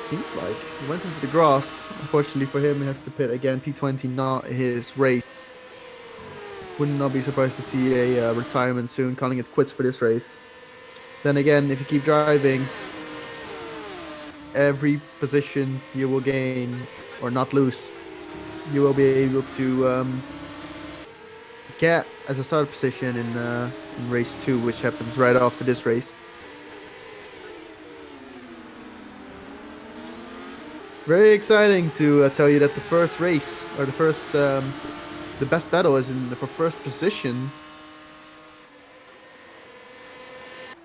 Seems like. He went into the grass. Unfortunately for him, he has to pit again. P20 not his race. Would not be surprised to see a retirement soon, calling it quits for this race. Then again, if you keep driving, every position you will gain, or not lose, you will be able to get as a start position in race 2, which happens right after this race. Very exciting to tell you that the first race, or the best battle is for first position.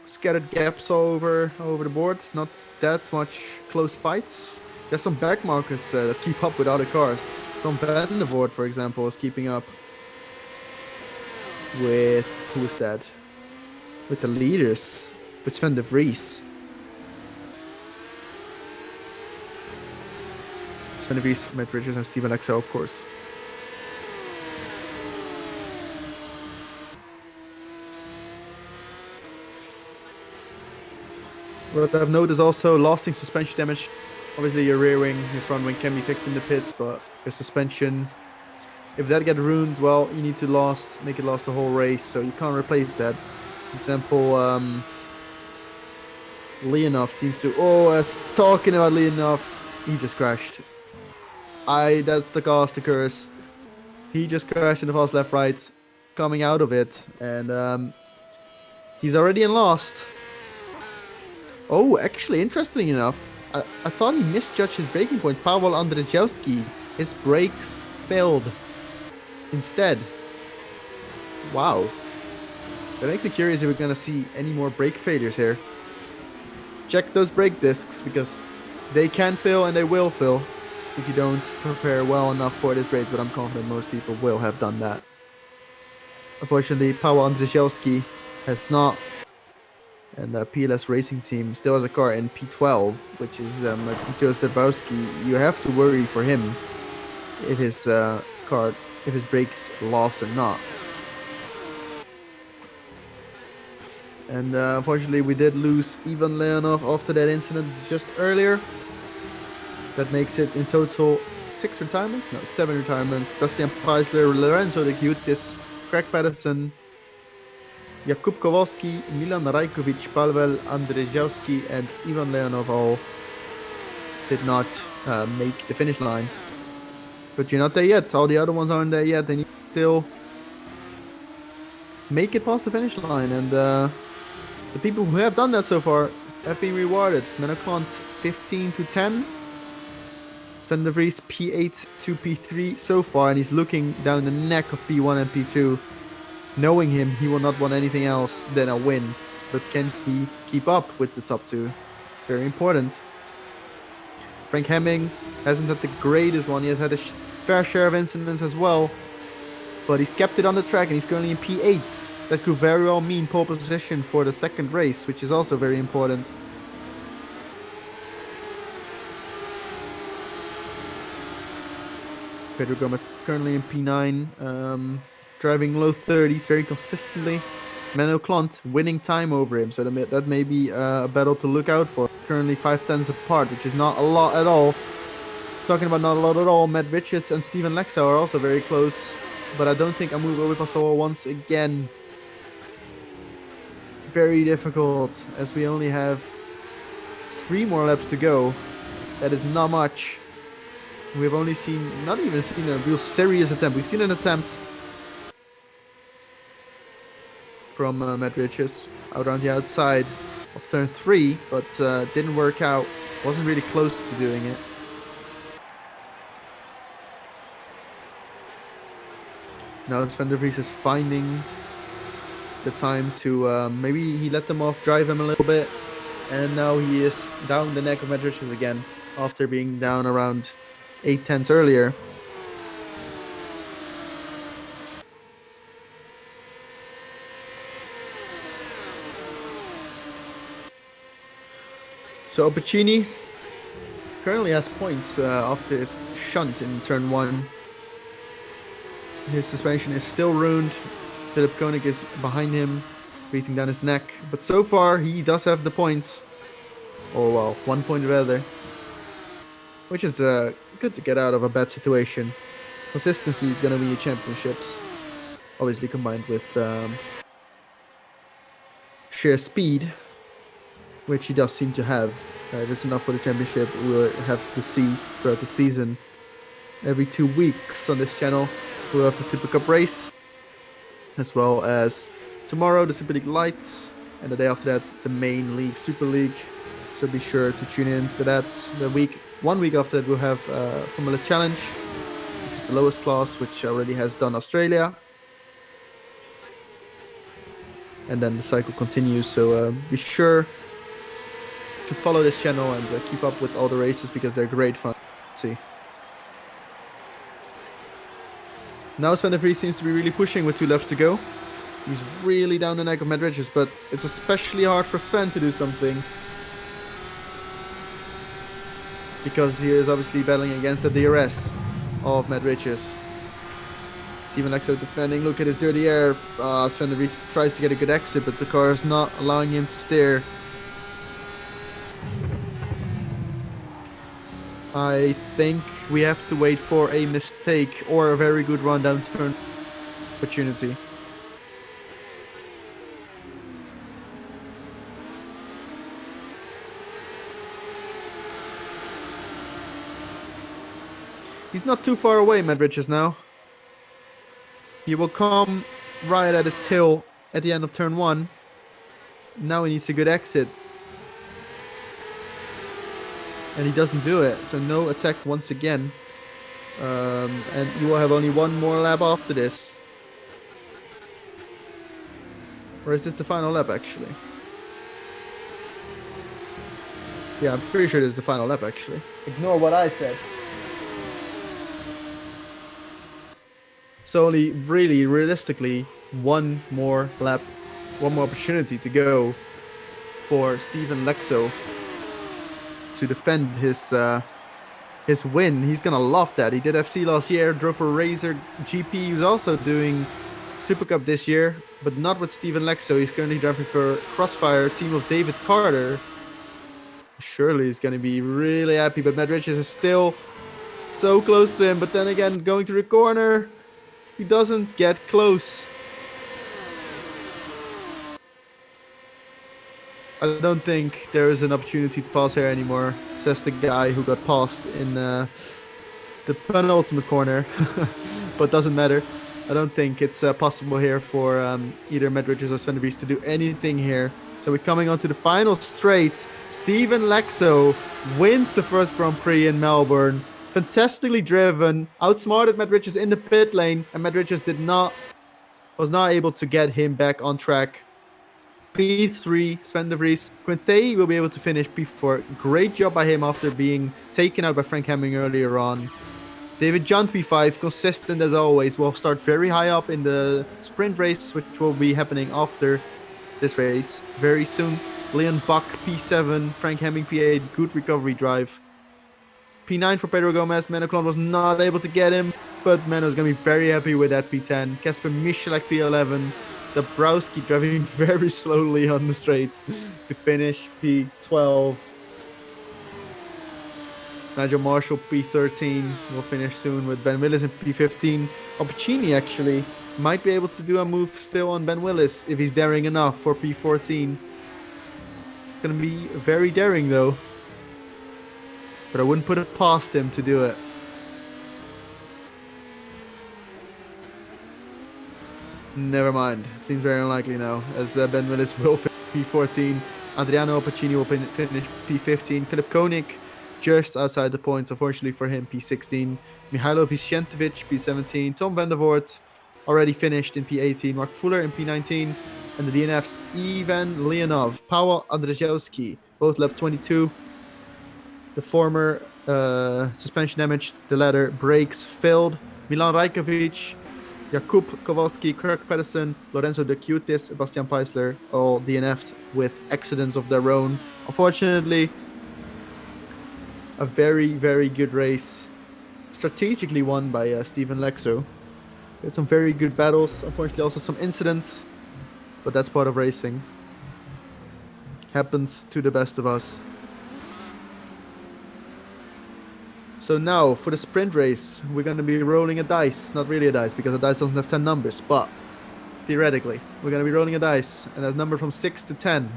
Scattered gaps all over the board, not that much close fights. There's some back markers that keep up with other cars. Tom Van der Voort, for example, is keeping up with, who is that? With the leaders, with Sven de Vries. Sven de Vries, Matt Richards, and Steven Axel, of course. What I've noticed also, lasting suspension damage. Obviously your rear wing, your front wing can be fixed in the pits, but your suspension, if that gets ruined, well, you need to make it last the whole race, so you can't replace that. For example, Leonov seems to, talking about Leonov, he just crashed. That's the cause, the curse. He just crashed in the fast left right, coming out of it, and he's already in last. Oh, actually, interesting enough, I thought he misjudged his braking point. Paweł Andrzejewski, his brakes failed instead. Wow. That makes me curious if we're going to see any more brake failures here. Check those brake discs, because they can fail and they will fail if you don't prepare well enough for this race, but I'm confident most people will have done that. Unfortunately, Paweł Andrzejewski has not. And PLS Racing Team still has a car in P12, which is Mateusz Dębowski. You have to worry for him if his brakes lost or not. And unfortunately, we did lose Ivan Leonov after that incident just earlier. That makes it in total 7 retirements. Bastian Preisler, Lorenzo de Gutis, Craig Patterson, Jakub Kowalski, Milan Rajkovic, Pavel Andrzejowski, and Ivan Leonov all did not make the finish line. But you're not there yet. All the other ones aren't there yet. They need to still make it past the finish line. And the people who have done that so far have been rewarded. Menno Klant 15 to 10. Sven de Vries P8 to P3 so far. And he's looking down the neck of P1 and P2. Knowing him, he will not want anything else than a win. But can he keep up with the top two? Very important. Frank Hemming hasn't had the greatest one. He has had a fair share of incidents as well. But he's kept it on the track and he's currently in P8. That could very well mean pole position for the second race, which is also very important. Pedro Gomez currently in P9. Driving low 30s very consistently. Menno Klant winning time over him, so that may be a battle to look out for. Currently 5/10 apart, which is not a lot at all. Talking about not a lot at all, Matt Richards and Steven Lexau are also very close, but I don't think Amu Rowipassoa once again. Very difficult, as we only have 3 more laps to go. That is not much. We've only not even seen a real serious attempt. We've seen an attempt from Matt Richards out on the outside of turn 3, but didn't work out. Wasn't really close to doing it. Now Sven de Vries is finding the time to maybe he let them off, drive him a little bit, and now he is down the neck of Matt Richards again after being down around 8/10 earlier. So Opacini currently has points after his shunt in turn 1. His suspension is still ruined. Philip Koenig is behind him, breathing down his neck. But so far, he does have the points. Oh well, 1 point rather. Which is good to get out of a bad situation. Consistency is going to be your championships. Obviously combined with sheer speed, which he does seem to have. Just enough for the championship. We'll have to see throughout the season. Every 2 weeks on this channel, we'll have the Supercup race, as well as tomorrow the Super League Lights, and the day after that the main league, Super League. So be sure to tune in for that. 1 week after that we'll have Formula Challenge, which is the lowest class, which already has done Australia. And then the cycle continues, so be sure to follow this channel and keep up with all the races, because they're great fun to see. Now Sven de Vries seems to be really pushing with 2 laps to go. He's really down the neck of Matt Richards, but it's especially hard for Sven to do something, because he is obviously battling against the DRS of Matt Richards. Steven Lexau defending. Look at his dirty air. Sven de Vries tries to get a good exit, but the car is not allowing him to steer. I think we have to wait for a mistake or a very good run down turn opportunity. He's not too far away, Matt Richards now. He will come right at his tail at the end of turn 1. Now he needs a good exit. And he doesn't do it, so no attack once again. And you will have only 1 more lap after this. Or is this the final lap, actually? Yeah, I'm pretty sure this is the final lap, actually. Ignore what I said. So only really, realistically, 1 more lap, 1 more opportunity to go for Steven Lexau to defend his win. He's gonna love that. He did FC last year, drove for Razor GP. He was also doing Supercup this year, but not with Steven Lexau. He's currently driving for Crossfire, team of David Carter. Surely he's gonna be really happy, but Matt Richards is still so close to him. But then again, going to the corner, he doesn't get close. I don't think there is an opportunity to pass here anymore, says the guy who got passed in the penultimate corner. But doesn't matter. I don't think it's possible here for either Matt Richards or Sven de Vries to do anything here. So we're coming on to the final straight. Steven Lexo wins the first Grand Prix in Melbourne. Fantastically driven, outsmarted Matt Richards in the pit lane, and Matt Richards was not able to get him back on track. P3, Sven de Vries. Quinte will be able to finish P4. Great job by him after being taken out by Frank Hemming earlier on. David John P5, consistent as always, will start very high up in the sprint race, which will be happening after this race very soon. Leon Buck P7, Frank Hemming P8, good recovery drive. P9 for Pedro Gomez. Menoclon was not able to get him, but Meno's going to be very happy with that P10. Kasper Michalak P11. Dabrowski driving very slowly on the straight to finish P12. Nigel Marshall P13 will finish soon with Ben Willis in P15. Opportuni actually might be able to do a move still on Ben Willis if he's daring enough for P14. It's going to be very daring though. But I wouldn't put it past him to do it. Never mind. Seems very unlikely now, as Ben Willis will finish P14. Adriano Opportuni will finish P15. Philip Koenig just outside the points, unfortunately for him, P16. Mihailo Vishentovic, P17. Tom van der Voort already finished in P18. Mark Fuller in P19. And the DNFs, Ivan Leonov, Paweł Andrzejowski, both lap 22. The former suspension damage, the latter brakes failed. Milan Rajkovic, Jakub Kowalski, Kirk Pedersen, Lorenzo De Cutis, Sebastian Peisler, all DNF'd with accidents of their own. Unfortunately, a very, very good race. Strategically won by Steven Lexo. Had some very good battles. Unfortunately, also some incidents. But that's part of racing. Happens to the best of us. So now, for the sprint race, we're going to be rolling a dice. Not really a dice, because a dice doesn't have 10 numbers, but theoretically, we're going to be rolling a dice, and a number from 6 to 10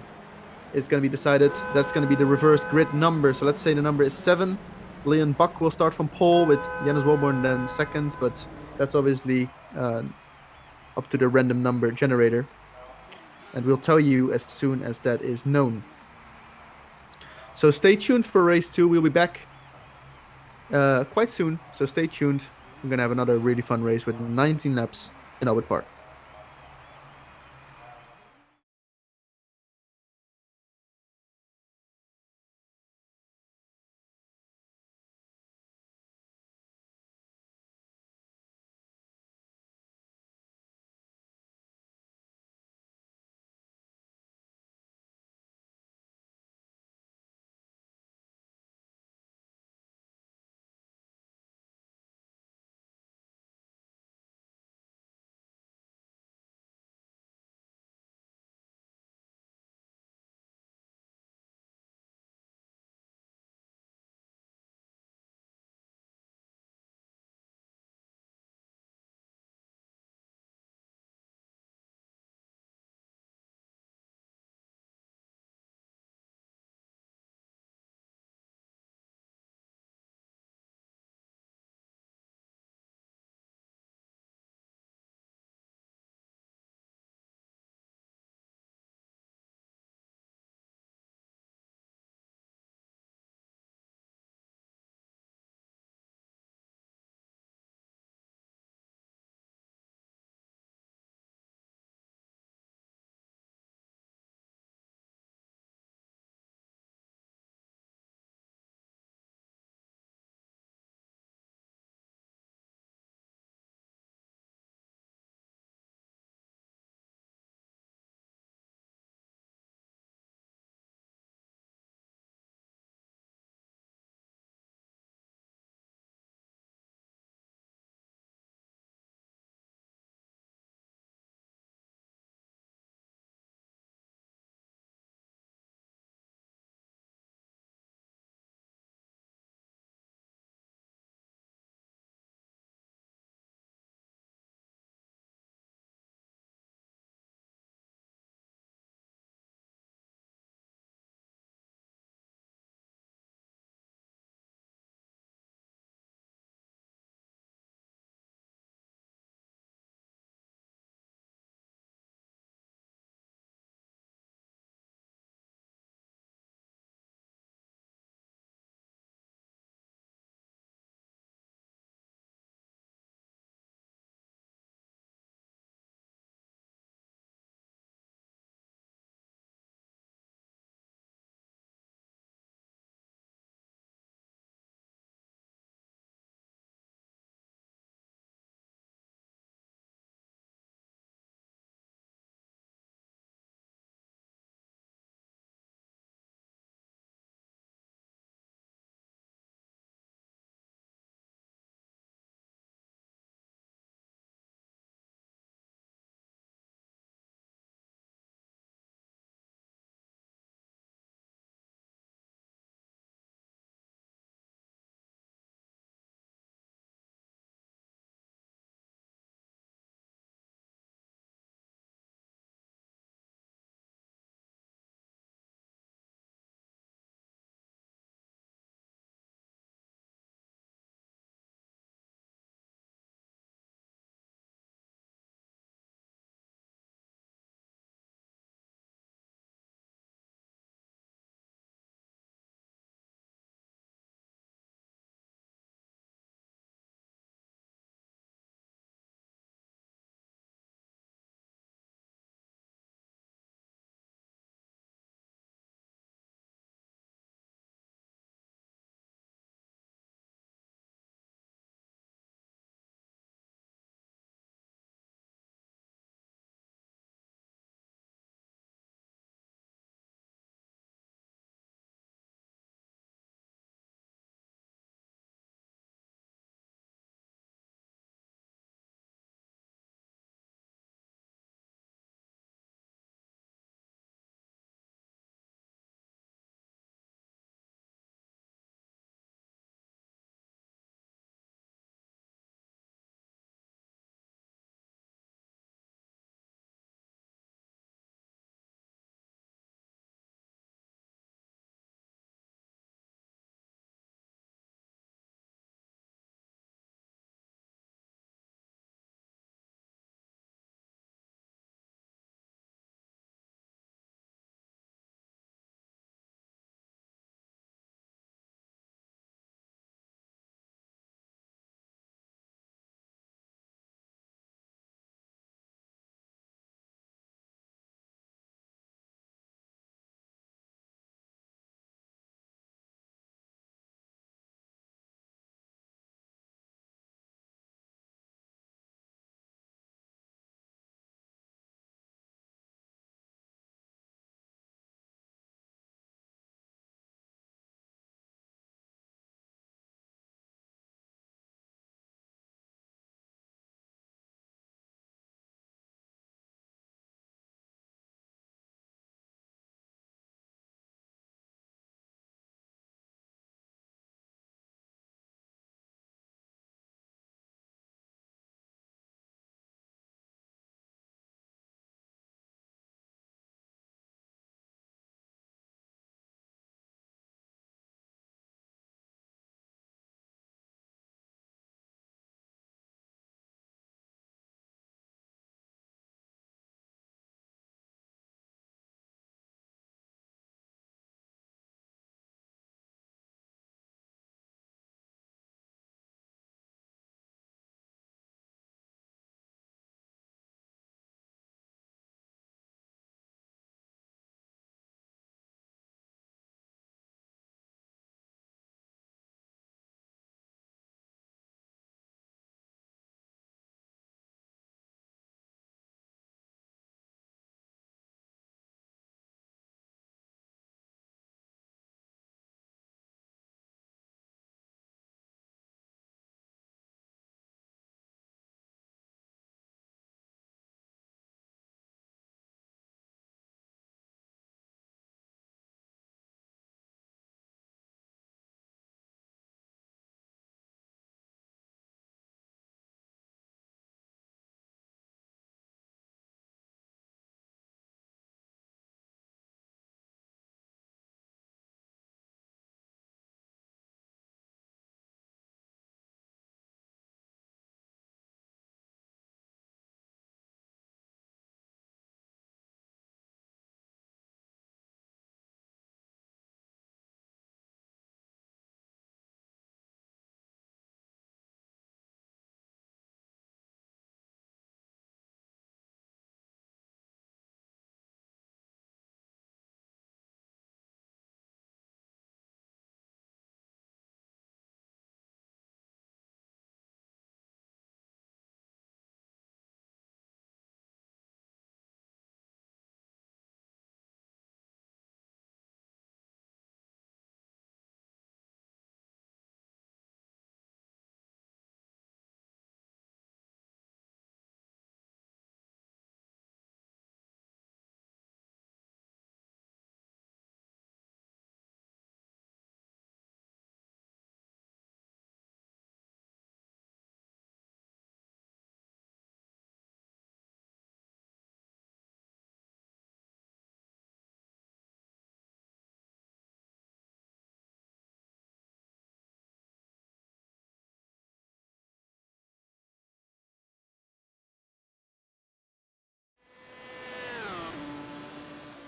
is going to be decided. That's going to be the reverse grid number. So let's say the number is 7. Leon Buck will start from pole with Janus Woburn then second, but that's obviously up to the random number generator. And we'll tell you as soon as that is known. So stay tuned for race 2. We'll be back quite soon, so stay tuned. We're going to have another really fun race with 19 laps in Albert Park.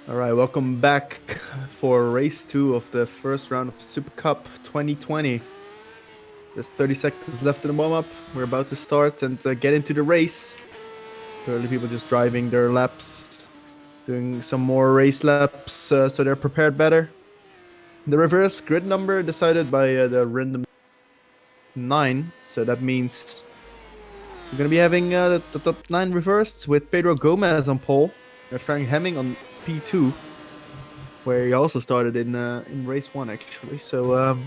All right, welcome back for race 2 of the first round of Supercup 2020. There's 30 seconds left in the warm-up. We're about to start and get into the race. Currently, people just driving their laps, doing some more race laps, so they're prepared better. The reverse grid number decided by the random 9, so that means we're going to be having the top 9 reversed with Pedro Gomez on pole, and Frank Hemming on P2, where he also started in race 1 actually. So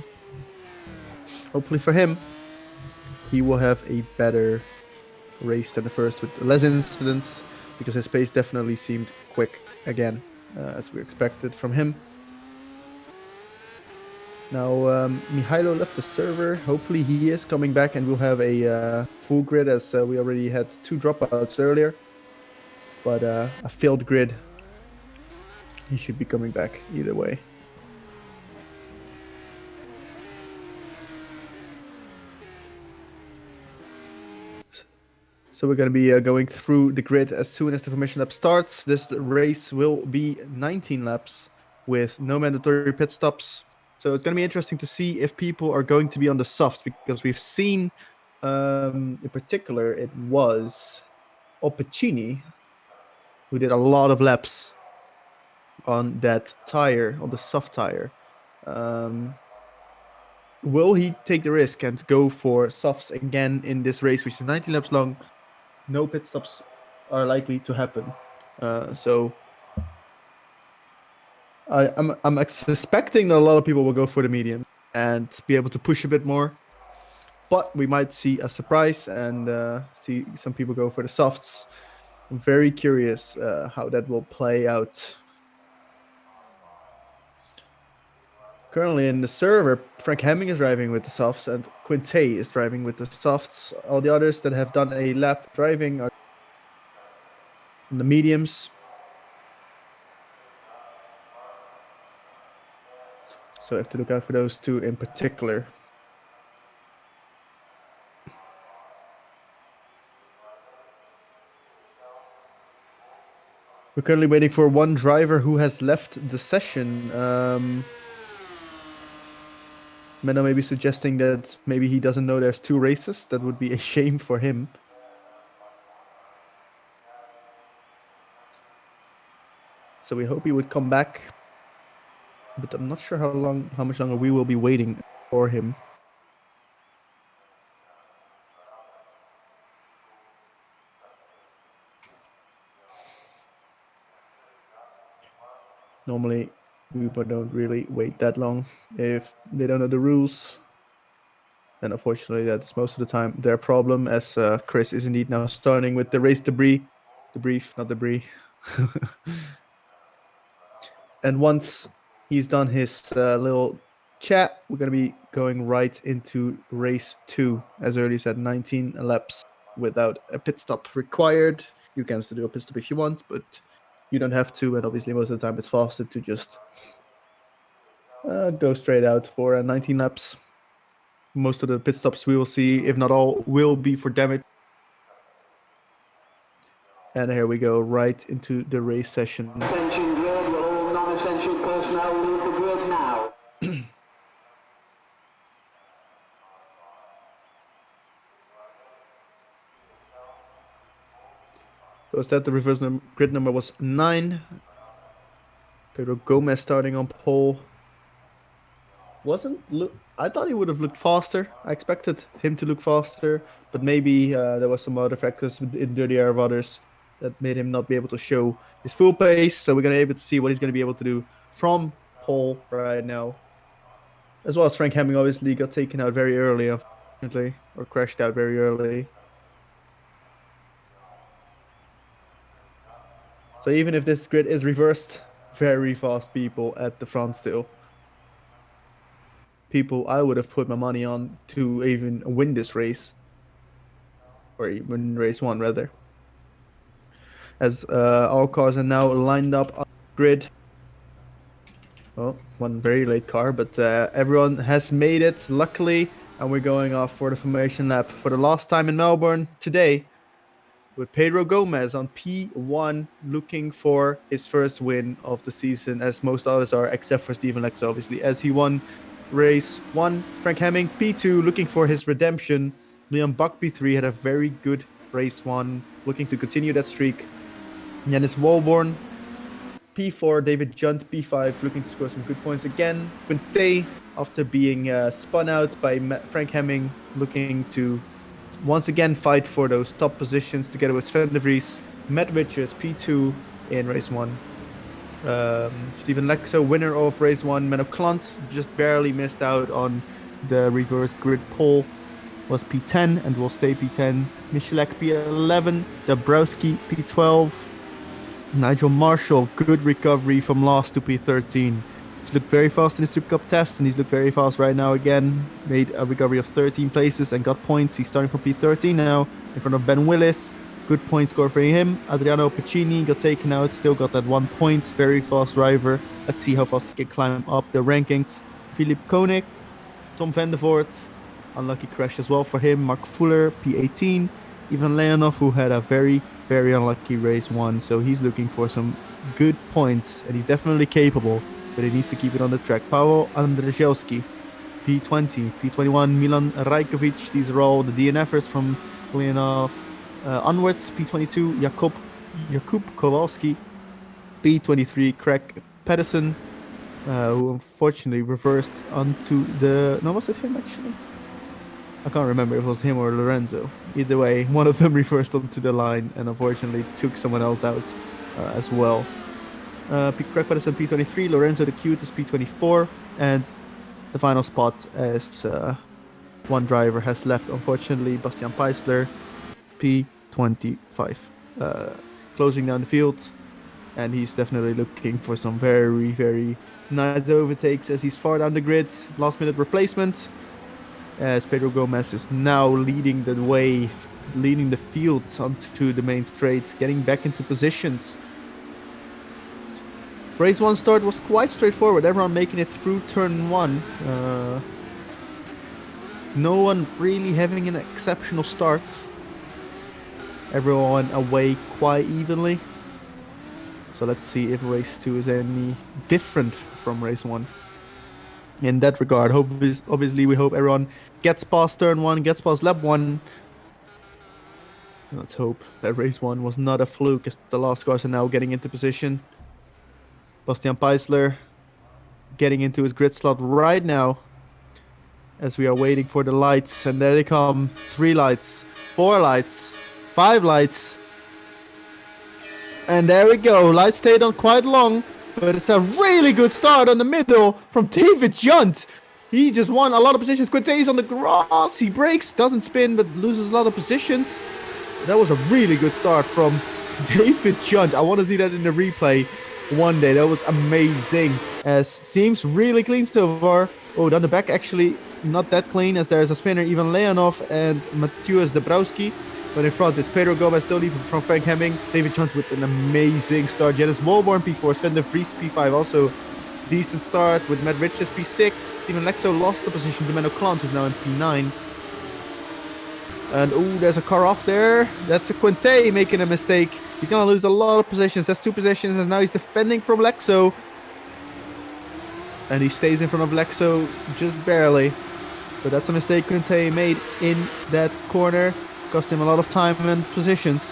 hopefully for him, he will have a better race than the first with less incidents, because his pace definitely seemed quick again, as we expected from him. Now Mihailo left the server. Hopefully he is coming back and we'll have a full grid, as we already had 2 dropouts earlier. But a failed grid, he should be coming back either way. So we're going to be going through the grid as soon as the formation lap starts. This race will be 19 laps with no mandatory pit stops. So it's going to be interesting to see if people are going to be on the softs, because we've seen, in particular, it was Opacini who did a lot of laps on that tire, on the soft tire. Will he take the risk and go for softs again in this race, which is 19 laps long? No pit stops are likely to happen. So I'm suspecting that a lot of people will go for the medium and be able to push a bit more. But we might see a surprise and see some people go for the softs. I'm very curious how that will play out. Currently in the server, Frank Hemming is driving with the softs and Quinte is driving with the softs. All the others that have done a lap driving are on the mediums. So I have to look out for those 2 in particular. We're currently waiting for one driver who has left the session. Menno may be suggesting that maybe he doesn't know there's 2 races. That would be a shame for him. So we hope he would come back, but I'm not sure how much longer we will be waiting for him. Normally, people don't really wait that long if they don't know the rules. And unfortunately, that's most of the time their problem, as Chris is indeed now starting with the race debris. Not debris. And once he's done his little chat, we're going to be going right into race 2, as early as at 19 laps without a pit stop required. You can still do a pit stop if you want, but you don't have to. And obviously, most of the time, it's faster to just go straight out for 19 laps. Most of the pit stops we will see, if not all, will be for damage. And here we go, right into the race session.
Attention grid, will all non-essential personnel leave the grid now.
So is that the reverse grid number was 9. Pedro Gomez starting on pole. I thought he would have looked faster. I expected him to look faster, but maybe there was some other factors in dirty air of others that made him not be able to show his full pace. So we're going to be able to see what he's going to be able to do from pole right now. As well as Frank Hemming obviously got taken out very early, unfortunately, or crashed out very early. So even if this grid is reversed, very fast people at the front still. People I would have put my money on to even win this race, or even race 1 rather, as all cars are now lined up on the grid. Well, one very late car, but everyone has made it, luckily, and we're going off for the formation lap for the last time in Melbourne today with Pedro Gomez on P1 looking for his first win of the season, as most others are, except for Steven Lex, obviously, as he won race 1. Frank Hemming, P2, looking for his redemption. Leon Buck, P3, had a very good race 1, looking to continue that streak. Dennis Walborn, P4, David Junt, P5, looking to score some good points again. Quinte, after being spun out by Frank Hemming, looking to once again fight for those top positions together with Sven de Vries. Matt Richards, P2 in race 1. Steven Lexo, winner of race 1. Menno Klant just barely missed out on the reverse grid pole, was P10 and will stay P10. Michalek, P11. Dabrowski, P12. Nigel Marshall, good recovery from last to P13. He's looked very fast in the Supercup test, and he's looked very fast right now again. Made a recovery of 13 places and got points. He's starting from P13 now, in front of Ben Willis. Good point score for him. Adriano Piccini got taken out, still got that 1 point. Very fast driver. Let's see how fast he can climb up the rankings. Philip Koenig, Tom Vandervoort, unlucky crash as well for him. Mark Fuller, P18. Ivan Leonov, who had a very unlucky race 1, so he's looking for some good points, and he's definitely capable, but he needs to keep it on the track. Paweł Andrzejewski, P20, P21, Milan Rajkovic, these are all the DNFers from Leonov. Onwards, P22, Jakub Kowalski, P23, Craig Pedersen, who unfortunately reversed onto the... No, was it him actually? I can't remember if it was him or Lorenzo. Either way, one of them reversed onto the line and unfortunately took someone else out as well. Craig Pedersen, P23, Lorenzo the Cute is P24, and the final spot as one driver has left, unfortunately, Bastian Peisler, P25. Closing down the field, and he's definitely looking for some very nice overtakes as he's far down the grid. Last minute replacement, as Pedro Gomez is now leading the way, leading the field onto the main straight, getting back into positions. Race 1 start was quite straightforward, everyone making it through turn 1. No one really having an exceptional start. Everyone away quite evenly. So let's see if race 2 is any different from race 1. In that regard, obviously we hope everyone gets past turn 1, gets past lap 1. Let's hope that race 1 was not a fluke, as the last cars are now getting into position. Bastian Peisler getting into his grid slot right now, as we are waiting for the lights, and there they come. 3 lights, 4 lights, 5 lights, and there we go. Lights stayed on quite long, but it's a really good start on the middle from David Junt. He just won a lot of positions. Quinte's on the grass. He brakes, doesn't spin, but loses a lot of positions. That was a really good start from David Junt. I want to see that in the replay one day. That was amazing. As seems really clean so far. Oh, down the back actually not that clean, as there's a spinner, Ivan Leonov and Mateusz Dabrowski. But in front, it's Pedro Gomez still leading from Frank Hemming. David Junt with an amazing start. Dennis Walborn P4, Sven de Vries P5, also decent start with Matt Richards P6. Steven Lexo lost the position to Menno Klant, who's now in P9. And oh, there's a car off there. That's a Quinte making a mistake. He's gonna lose a lot of positions. That's 2 positions, and now he's defending from Lexo. And he stays in front of Lexo just barely. But that's a mistake Quinte made in that corner. Cost him a lot of time and positions.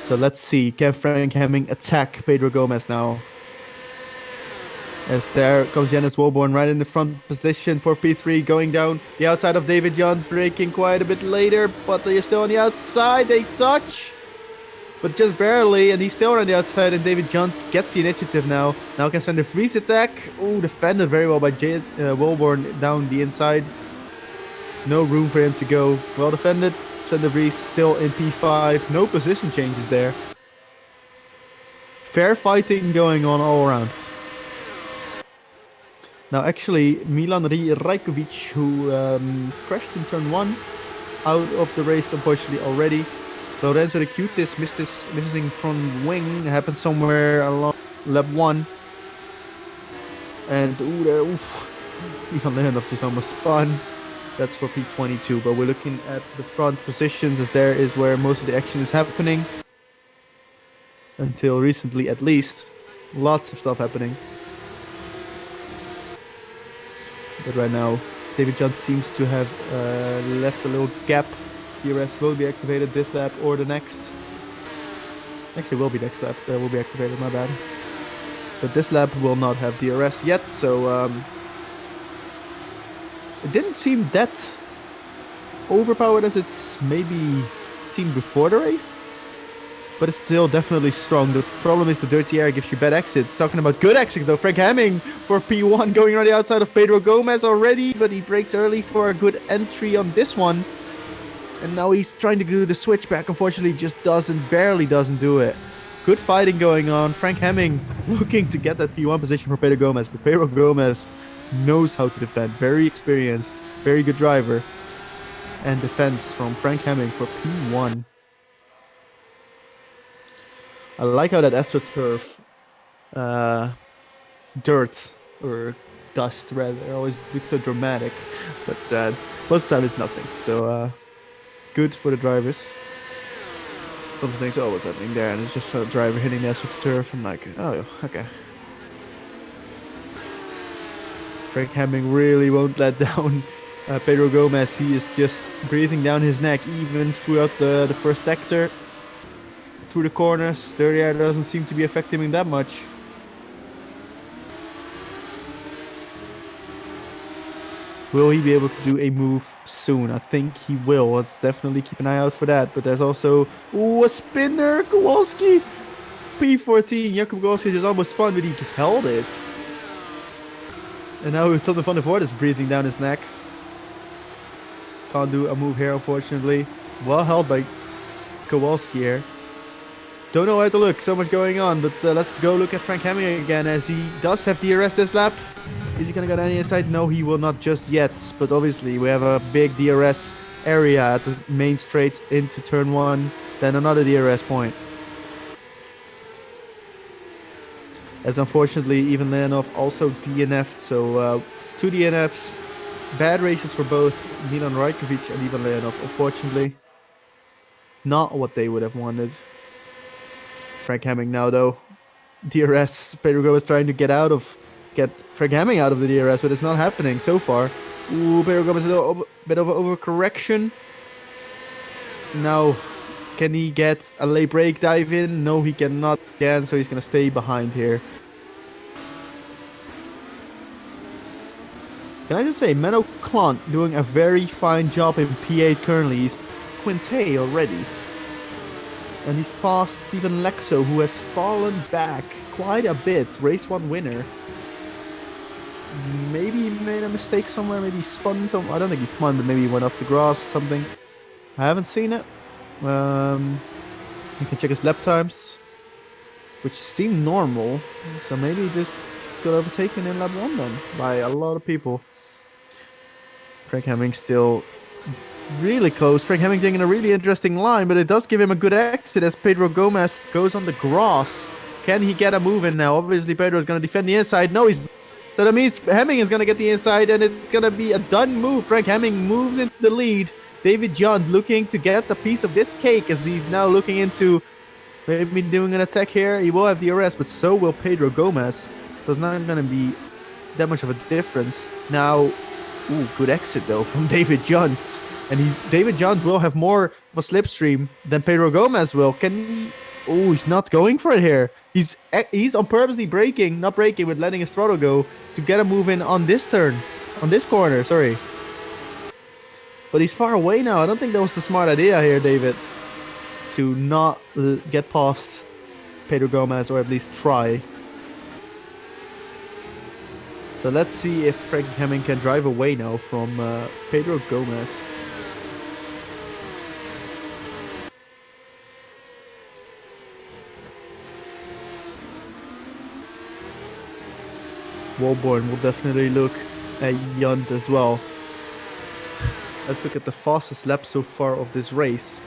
So let's see, can Frank Hemming attack Pedro Gomez now? As there comes Dennis Walborn right in the front position for P3, going down the outside of David Junt, braking quite a bit later, but they're still on the outside. They touch, but just barely, and he's still on the outside, and David Junt gets the initiative now. Now can Sven de Vries attack. Oh, defended very well by Walborn down the inside. No room for him to go. Well defended. Sven de Vries still in P5. No position changes there. Fair fighting going on all around. Now actually, Milan Rajkovic, who crashed in turn 1, out of the race unfortunately already. Lorenzo the Cutest missed this missing front wing. It happened somewhere along lap 1. And ooh, there, Ivan Leonov just almost spun. That's for P22, but we're looking at the front positions as there is where most of the action is happening. Until recently, at least. Lots of stuff happening. But right now, David John seems to have left a little gap. DRS will be activated this lap or the next. Actually, will be next lap. Will be activated, my bad. But this lap will not have DRS yet, so it didn't seem that overpowered as it's maybe seemed before the race. But it's still definitely strong. The problem is the dirty air gives you bad exits. Talking about good exits though, Frank Hemming for P1 going on the outside of Pedro Gomez already, but he breaks early for a good entry on this one. And now he's trying to do the switchback. Unfortunately, just barely doesn't do it. Good fighting going on. Frank Hemming looking to get that P1 position for Pedro Gomez, but Pedro Gomez knows how to defend. Very experienced, very good driver. And defense from Frank Hemming for P1. I like how that AstroTurf dirt or dust rather always looks so dramatic, but most of the time it's nothing. So good for the drivers. Some things, oh, what's happening there? And it's just a driver hitting the AstroTurf. I'm like, oh, okay. Frank Hemming really won't let down Pedro Gomez. He is just breathing down his neck even throughout the first sector. Through the corners, dirty air doesn't seem to be affecting him that much. Will he be able to do a move soon? I think he will. Let's definitely keep an eye out for that. But there's also a spinner, Kowalski. P14, Jakub Kowalski just almost spun, but he held it. And now Tom van der Voort is breathing down his neck. Can't do a move here, unfortunately. Well held by Kowalski here. Don't know where to look, so much going on, but let's go look at Frank Hemming again as he does have DRS this lap. Is he gonna go down the inside? No, he will not just yet, but obviously we have a big DRS area at the main straight into turn 1, then another DRS point. As unfortunately, even Leonov also DNF'd, so 2 DNFs. Bad races for both Milan Rajkovic and Ivan Leonov, unfortunately. Not what they would have wanted. Frank Hemming now though. DRS. Pedro Gomez trying to get Frank Hemming out of the DRS, but it's not happening so far. Ooh, Pedro Gomez a bit of an overcorrection. Now, can he get a late break dive in? No, he cannot again, so he's gonna stay behind here. Can I just say, Menno Klant doing a very fine job in P8 currently. He's Quinte already. And he's passed Steven Lexo, who has fallen back quite a bit. Race 1 winner. Maybe he made a mistake somewhere. Maybe he spun some. I don't think he spun, but maybe he went off the grass or something. I haven't seen it. You can check his lap times, which seem normal. So maybe he just got overtaken in lap 1 then by a lot of people. Frank Hemming still really close. Frank Hemming taking a really interesting line, but it does give him a good exit as Pedro Gomez goes on the grass. Can he get a move in now? Obviously, Pedro is going to defend the inside. No, he's... So that means Hemming is going to get the inside, and it's going to be a done move. Frank Hemming moves into the lead. David John looking to get a piece of this cake as he's now looking into maybe doing an attack here. He will have the DRS, but so will Pedro Gomez. So it's not going to be that much of a difference. Now, ooh, good exit though from David Johns. And David Johns will have more of a slipstream than Pedro Gomez will. Can he? Oh, he's not going for it here. He's on purposely braking, not braking, but letting his throttle go to get a move in on this turn, on this corner. Sorry, but he's far away now. I don't think that was the smart idea here, David, to not get past Pedro Gomez, or at least try. So let's see if Frank Hemming can drive away now from Pedro Gomez. Walborn will definitely look at Yunt as well. Let's look at the fastest lap so far of this race.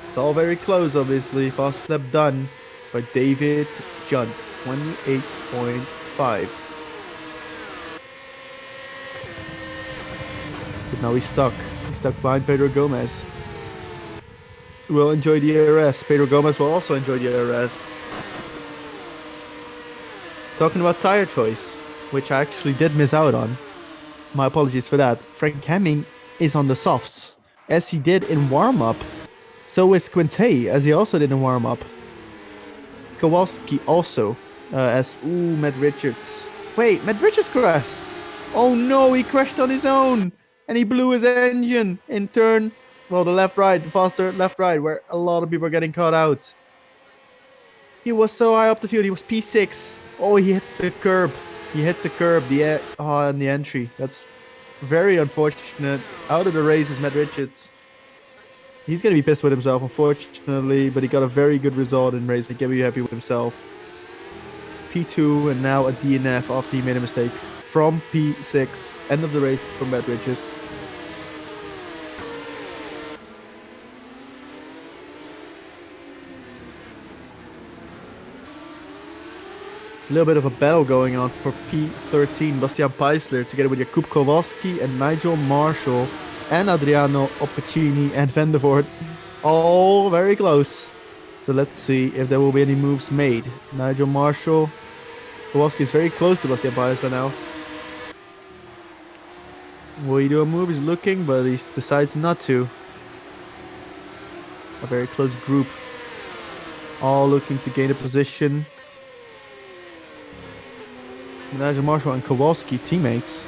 It's all very close, obviously. Fastest lap done by David Junt, 28.5. Now he's stuck. He's stuck behind Pedro Gomez. Will enjoy the DRS. Pedro Gomez will also enjoy the DRS. Talking about tire choice, which I actually did miss out on. My apologies for that. Frank Hemming is on the softs, as he did in warm-up. So is Quinte, as he also did in warm-up. Kowalski also, Matt Richards. Wait, Matt Richards crashed. Oh no, he crashed on his own. And he blew his engine in turn, well, the left-right, faster left-right, where a lot of people are getting caught out. He was so high up the field, he was P6. Oh, he hit the curb. He hit the curb in the entry. That's very unfortunate. Out of the race is Matt Richards. He's going to be pissed with himself, unfortunately, but he got a very good result in race. He can be happy with himself. P2 and now a DNF after he made a mistake. From P6, end of the race for Matt Richards. A little bit of a battle going on for P13. Bastian Peisler together with Jakub Kowalski and Nigel Marshall and Adriano Oppicini and Van der Voort. All very close. So let's see if there will be any moves made. Nigel Marshall. Kowalski is very close to Bastian Peisler now. Will he do a move? He's looking, but he decides not to. A very close group. All looking to gain a position. Nigel Marshall and Kowalski teammates.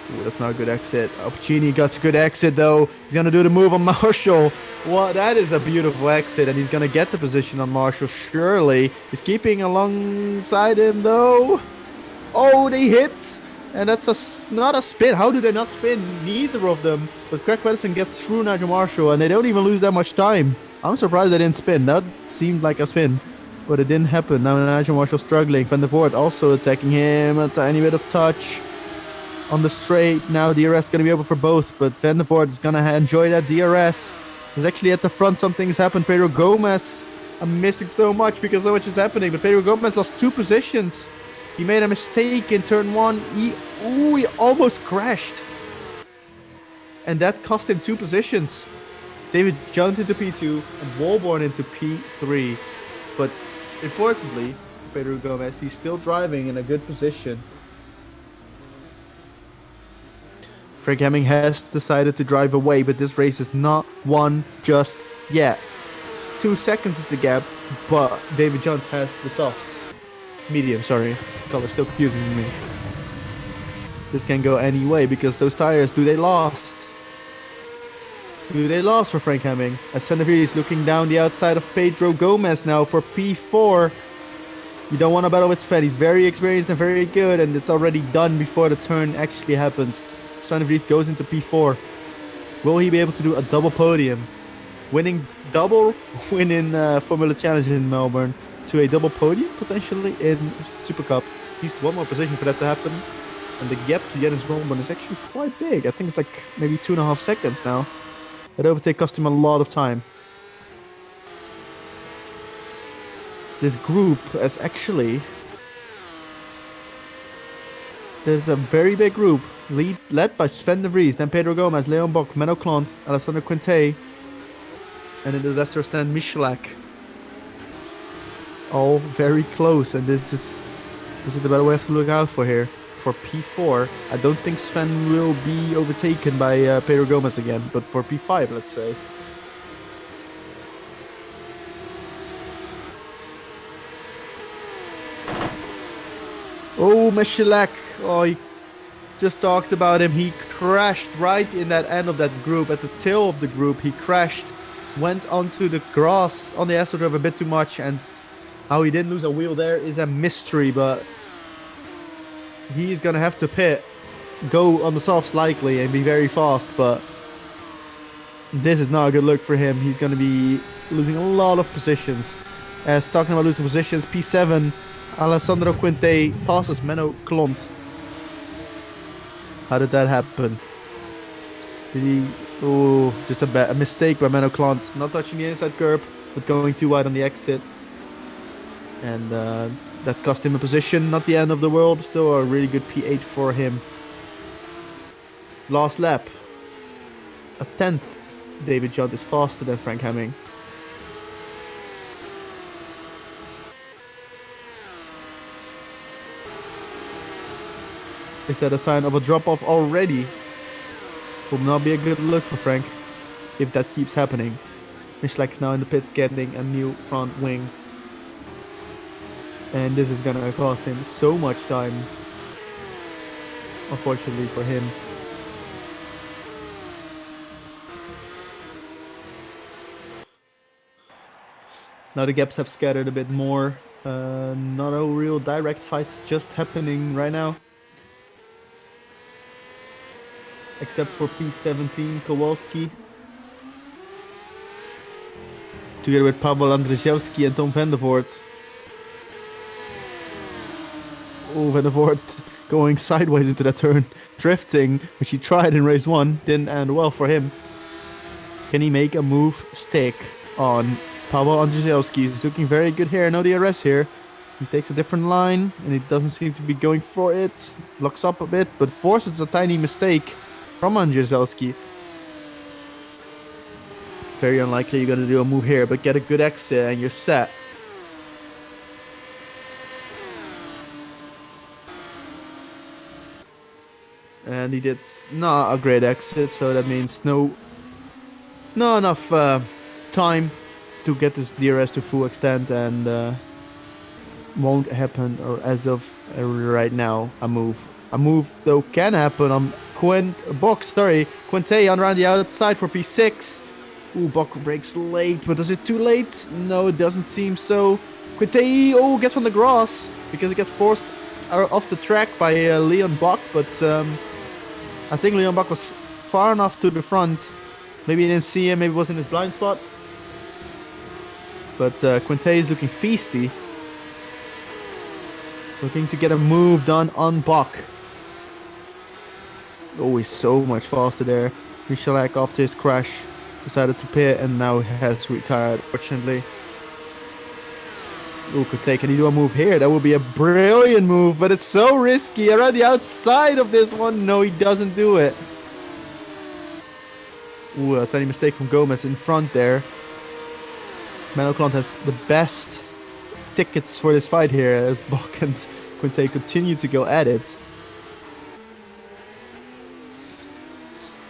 Ooh, that's not a good exit. Oppicini got a good exit though. He's gonna do the move on Marshall. Well, that is a beautiful exit, and he's gonna get the position on Marshall. Surely he's keeping alongside him though. Oh, they hit, and that's not a spin. How do they not spin? Neither of them. But Craig Pedersen gets through Nigel Marshall, and they don't even lose that much time. I'm surprised they didn't spin. That seemed like a spin. But it didn't happen. Now Nigel Marshall struggling. Van der Voort also attacking him. A tiny bit of touch on the straight. Now DRS is going to be able for both. But Van der Voort is going to enjoy that DRS. He's actually at the front. Something's happened. Pedro Gomez. I'm missing so much because so much is happening. But Pedro Gomez lost 2 positions. He made a mistake in turn 1. He almost crashed. And that cost him 2 positions. David jumped into P2 and Walborn into P3. But importantly, Pedro Gomez, he's still driving in a good position. Frank Hemming has decided to drive away, but this race is not won just yet. 2 seconds is the gap, but David Jones has the soft. Medium, sorry. The color's still confusing me. This can go any way because those tires, do they last? Do they last for Frank Hemming? As Van der Vries is looking down the outside of Pedro Gomez now for P4. You don't want to battle with Sven. He's very experienced and very good, and it's already done before the turn actually happens. Van der Vries goes into P4. Will he be able to do a double podium? Double win in Formula Challenge in Melbourne to a double podium potentially in Supercup. He's one more position for that to happen. And the gap to Jens Melbourne is actually quite big. I think it's like maybe 2.5 seconds now. That overtake cost him a lot of time. This group is actually... There's a very big group led by Sven de Vries, then Pedro Gomez, Leon Bock, Menno Clant, Alessandro Quinte, and in the lesser stand Michalak. All very close, and this is the battle we have to look out for here. For P4, I don't think Sven will be overtaken by Pedro Gomez again, but for P5, let's say. Oh, Michalak. Oh, he just talked about him. He crashed right in that end of that group, at the tail of the group. He crashed, went onto the grass on the AstroTurf a bit too much, and how he didn't lose a wheel there is a mystery, but he's gonna have to go on the softs likely and be very fast, but this is not a good look for him. He's gonna be losing a lot of positions. As talking about losing positions, P7, Alessandro Quinte passes Menno Clant. How did that happen? Did he... Oh, just a mistake by Menno Clant. Not touching the inside curb, but going too wide on the exit. And That cost him a position, not the end of the world. Still a really good P8 for him. Last lap. A 10th. David Judd is faster than Frank Hemming. Is that a sign of a drop-off already? Will not be a good look for Frank if that keeps happening. Michelek's now in the pits getting a new front wing. And this is gonna cost him so much time. Unfortunately for him. Now the gaps have scattered a bit more. Not a real direct fights just happening right now. Except for P17 Kowalski. Together with Paweł Andrzejewski and Tom van der Voort. Oh, van der Voort going sideways into that turn. Drifting, which he tried in race 1. Didn't end well for him. Can he make a move stick on Paweł Andrzejewski? He's looking very good here. No DRS here. He takes a different line and he doesn't seem to be going for it. Locks up a bit, but forces a tiny mistake from Andrzejewski. Very unlikely you're gonna do a move here, but get a good exit and you're set. And he did not a great exit, so that means not enough time to get this DRS to full extent, and won't happen, or as of right now, a move. A move though can happen on Quinte on around the outside for P6. Ooh, Bok breaks late, but is it too late? No, it doesn't seem so. Quinte, gets on the grass because he gets forced off the track by Leon Bok, but I think Leon Bok was far enough to the front. Maybe he didn't see him, maybe it was in his blind spot. But Quinte is looking feisty. Looking to get a move done on Bok. Oh, he's so much faster there. Michelek, after his crash, decided to pit and now has retired, fortunately. Oh, can he do a move here? That would be a brilliant move, but it's so risky. Around the outside of this one, no, he doesn't do it. Ooh, a tiny mistake from Gomez in front there. Menoklant has the best tickets for this fight here as Bok and Quinte continue to go at it.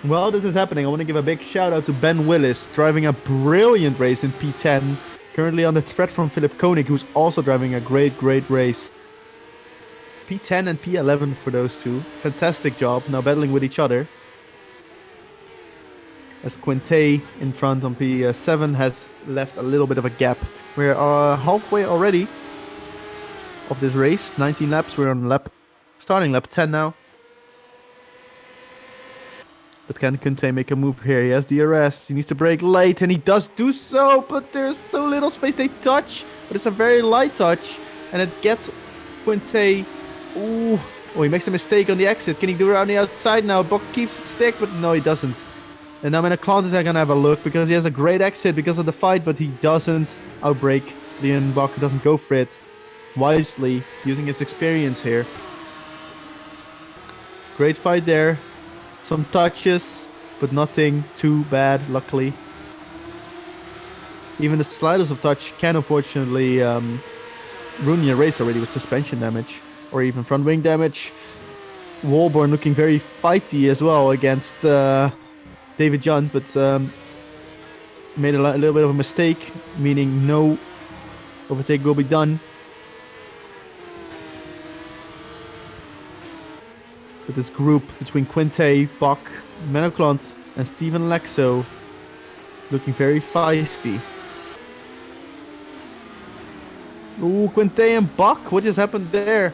While this is happening, I want to give a big shout out to Ben Willis, driving a brilliant race in P10. Currently on the threat from Philip Koenig, who's also driving a great race. P10 and P11 for those two. Fantastic job, now battling with each other. As Quinte in front on P7 has left a little bit of a gap. We're halfway already of this race, 19 laps. We're on starting lap 10 now. But can Quinte make a move here? He has DRS. He needs to brake late, and he does do so, but there's so little space. They touch, but it's a very light touch, and it gets Quinte. Ooh. Oh, he makes a mistake on the exit. Can he do it on the outside now? Bok keeps it stick, but no, he doesn't. And now Menoklant is gonna have a look because he has a great exit because of the fight, but he doesn't outbrake Leon Bok. He doesn't go for it wisely, using his experience here. Great fight there. Some touches, but nothing too bad, luckily. Even the sliders of touch can unfortunately ruin your race already with suspension damage, or even front wing damage. Walborn looking very fighty as well against David Johns, but made a little bit of a mistake, meaning no overtake will be done. With this group between Quinte, Bok, Menoklant, and Steven Lexo looking very feisty. Ooh, Quinte and Bok, what just happened there?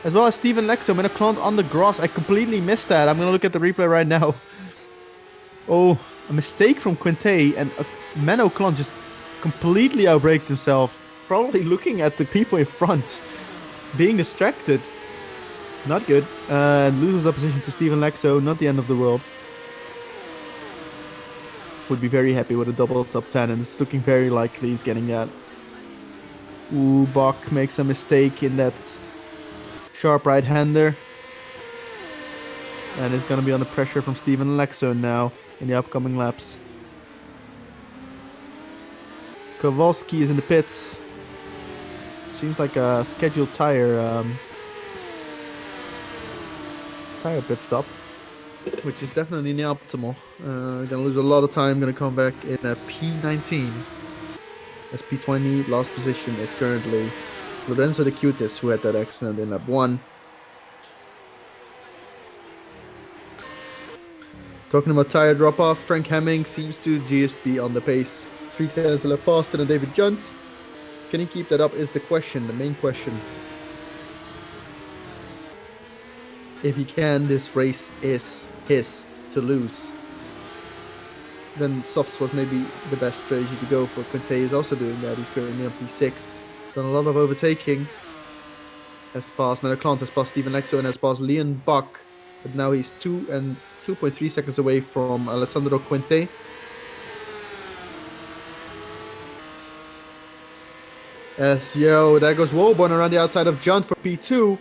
As well as Steven Lexo, Menoklant on the grass. I completely missed that. I'm gonna look at the replay right now. Oh, a mistake from Quinte, and Menoklant just completely outbraked himself. Probably looking at the people in front, being distracted. Not good. Loses a position to Steven Lexo. Not the end of the world. Would be very happy with a double top 10, and it's looking very likely he's getting that. Ooh, Bach makes a mistake in that sharp right-hander. And it's going to be under pressure from Steven Lexo now in the upcoming laps. Kowalski is in the pits. Seems like a scheduled tire pit stop, which is definitely not optimal. Gonna lose a lot of time. Gonna come back in a P19. As P20 last position is currently Lorenzo De Cutis, who had that accident in lap 1. Talking about tire drop-off, Frank Hemming seems to just be on the pace. 3 tenths a lap faster than David Junt. Can he keep that up is the question, the main question. If he can, this race is his to lose. Then softs was maybe the best strategy to go for. Quinte is also doing that. He's currently on P6. Done a lot of overtaking. Has passed Melleclant, has passed Steven Lexo, and has passed Leon Bach. But now he's 2.3 seconds away from Alessandro Quinte. There goes Walborn around the outside of John for P2.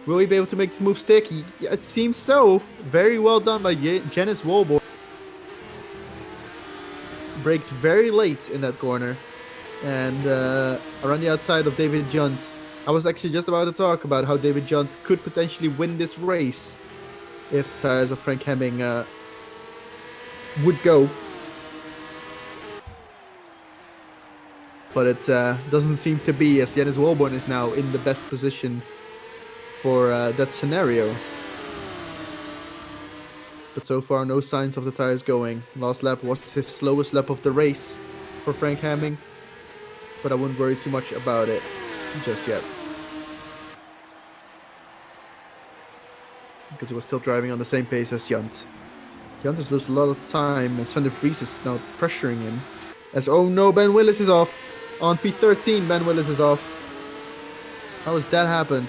Will he be able to make this move stick? Yeah, it seems so. Very well done by Janice Walborn. Braked very late in that corner. And around the outside of David Junt. I was actually just about to talk about how David Junt could potentially win this race if the tires of Frank Hemming would go. But it doesn't seem to be, as Janice Walborn is now in the best position for that scenario. But so far, no signs of the tires going. Last lap was his slowest lap of the race for Frank Hemming. But I wouldn't worry too much about it just yet. Because he was still driving on the same pace as Junt. Junt has lost a lot of time, and Sander Vries is now pressuring him. As, oh no, Ben Willis is off. On P13, Ben Willis is off. How has that happened?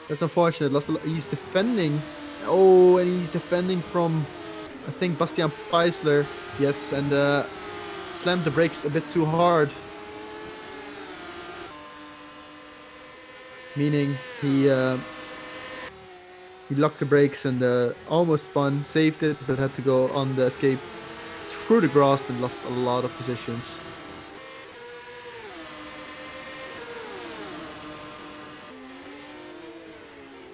That's unfortunate. He's defending. Oh, and he's defending from, I think, Bastian Peisler. Yes, and slammed the brakes a bit too hard. Meaning he locked the brakes and almost spun, saved it, but had to go on the escape through the grass and lost a lot of positions.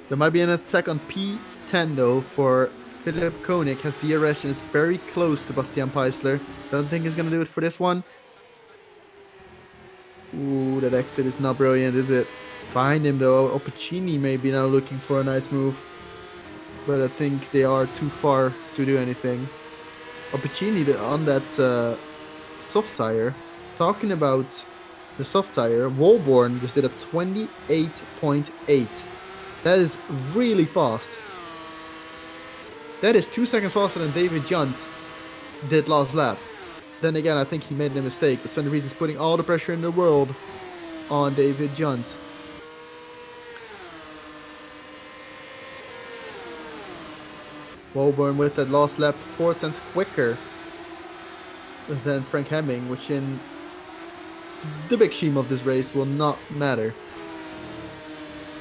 There might be an attack on P10 though for Philip Koenig. Has DRS and is very close to Bastian Peisler. Don't think he's gonna do it for this one. Ooh, that exit is not brilliant, is it? Behind him though, Opacini may be now looking for a nice move. But I think they are too far to do anything. Opacini on that soft tire. Talking about the soft tire, Walborn just did a 28.8. That is really fast. That is 2 seconds faster than David Junt did last lap. Then again, I think he made a mistake, but Sven de Vries is putting all the pressure in the world on David Junt. Walborn with that last lap 4 tenths quicker than Frank Hemming, which in the big scheme of this race will not matter.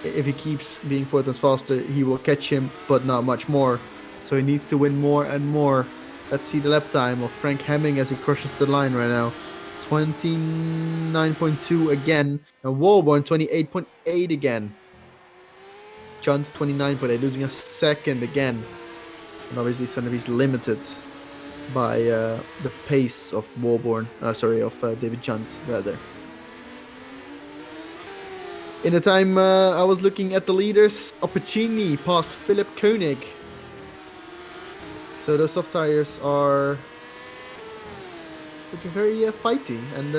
If he keeps being 4 tenths faster, he will catch him, but not much more. So he needs to win more and more. Let's see the lap time of Frank Hemming as he crushes the line right now. 29.2 again, and Walborn 28.8 again. Junt 29.8, losing a second again. And obviously Sven de Vries limited by the pace of Walborn, David Junt rather. In the time I was looking at the leaders, Opacini passed Philip Koenig. So those soft tires are looking very fighty. And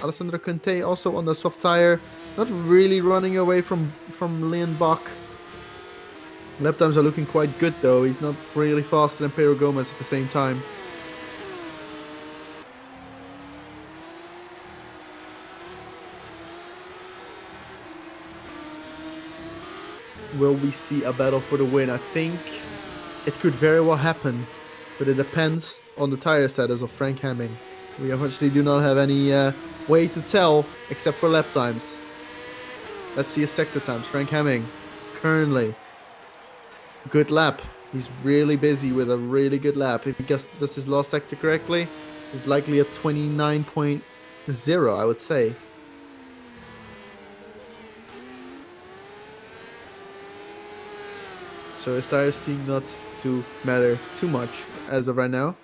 Alessandro Conte also on the soft tire, not really running away from Leon Bach. Lap times are looking quite good though. He's not really faster than Pedro Gomez at the same time. Will we see a battle for the win? I think it could very well happen, but it depends on the tire status of Frank Hemming. We unfortunately do not have any way to tell, except for lap times. Let's see his sector times. Frank Hemming, currently, good lap. He's really busy with a really good lap. If he does his last sector correctly, it's likely a 29.0, I would say. So his tires seem not to matter too much as of right now.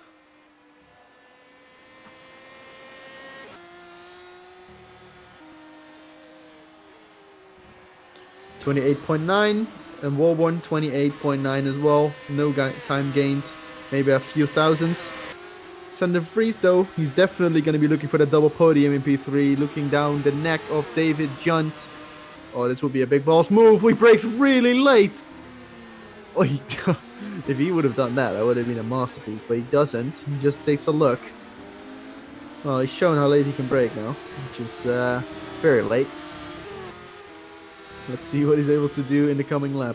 .9 and Walborn 28.9 as well. No time gained, maybe a few thousandths. Sander Vries though, he's definitely going to be looking for the double podium in P3, looking down the neck of David Junt. Oh, this would be a big balls move. He brakes really late. Oh, if he would have done that, that would have been a masterpiece, but he doesn't. He just takes a look. Well, he's shown how late he can brake now, which is very late. Let's see what he's able to do in the coming lap.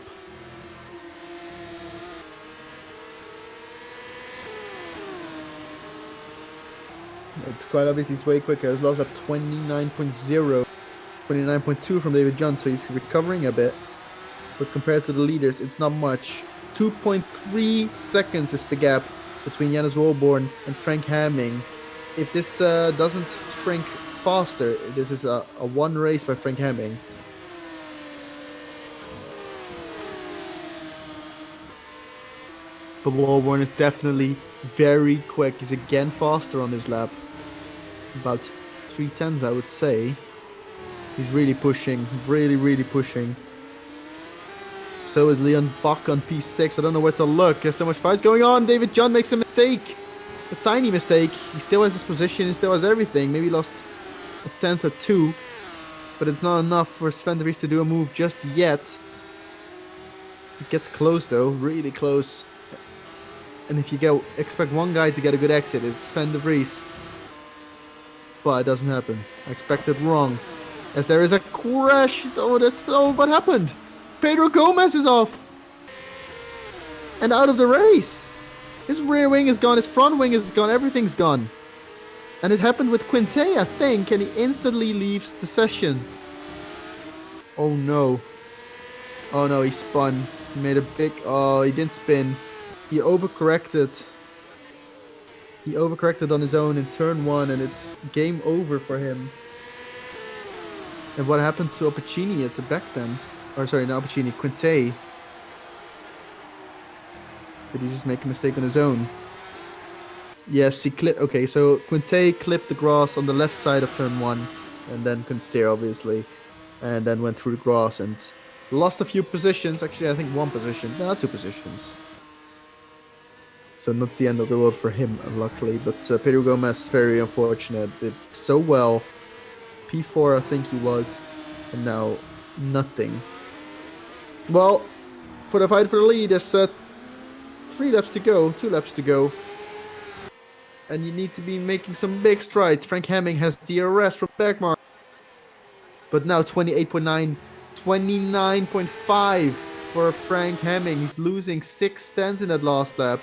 It's quite obvious he's way quicker. He's lost at 29.0, 29.2 from David John, so he's recovering a bit. But compared to the leaders, it's not much. 2.3 seconds is the gap between Janus Walborn and Frank Hemming. If this doesn't shrink faster, this is a one race by Frank Hemming. But Walborn is definitely very quick. He's again faster on this lap. About 3/10, I would say. He's really pushing. Really pushing. So is Leon Bach on P6. I don't know where to look. There's so much fights going on. David John makes a mistake. A tiny mistake. He still has his position. He still has everything. Maybe lost a 10th or 2. But it's not enough for Sven de Vries to do a move just yet. It gets close though. Really close. And if you expect one guy to get a good exit, it's Sven de Vries. But it doesn't happen. I expected wrong. As there is a crash. Oh, what happened? Pedro Gomez is off. And out of the race. His rear wing is gone. His front wing is gone. Everything's gone. And it happened with Quinte, I think. And he instantly leaves the session. Oh no. Oh no, he spun. He made a big... Oh, he didn't spin. He overcorrected. He overcorrected on his own in turn 1, and it's game over for him. And what happened to Opacini at the back then? Or sorry, not Opacini, Quinte. Did he just make a mistake on his own? Yes, he clipped... Okay, so Quinte clipped the grass on the left side of turn 1, and then couldn't steer, obviously. And then went through the grass and lost a few positions. Actually, I think 1 position. No, 2 positions. So not the end of the world for him, luckily. But Pedro Gomez, very unfortunate. Did so well. P4, I think he was. And now, nothing. Well, for the fight for the lead, there's 3 laps to go. 2 laps to go. And you need to be making some big strides. Frank Hemming has DRS from backmark. But now 28.9, 29.5 for Frank Hemming. He's losing 6 tenths in that last lap.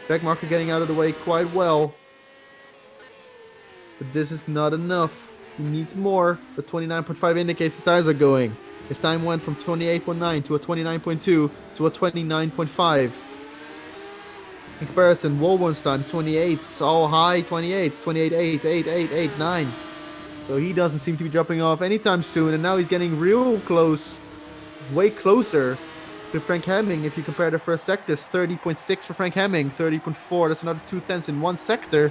Backmarker getting out of the way quite well. But this is not enough. He needs more. The 29.5 indicates the tires are going. His time went from 28.9 to a 29.2 to a 29.5. In comparison, Walborn's time 28s, all high 28s, 28.8, 8.8, 8.9. So he doesn't seem to be dropping off anytime soon, and now he's getting real close, way closer to Frank Hemming. If you compare the first sectors, 30.6 for Frank Hemming, 30.4, that's another 2 tenths in 1 sector.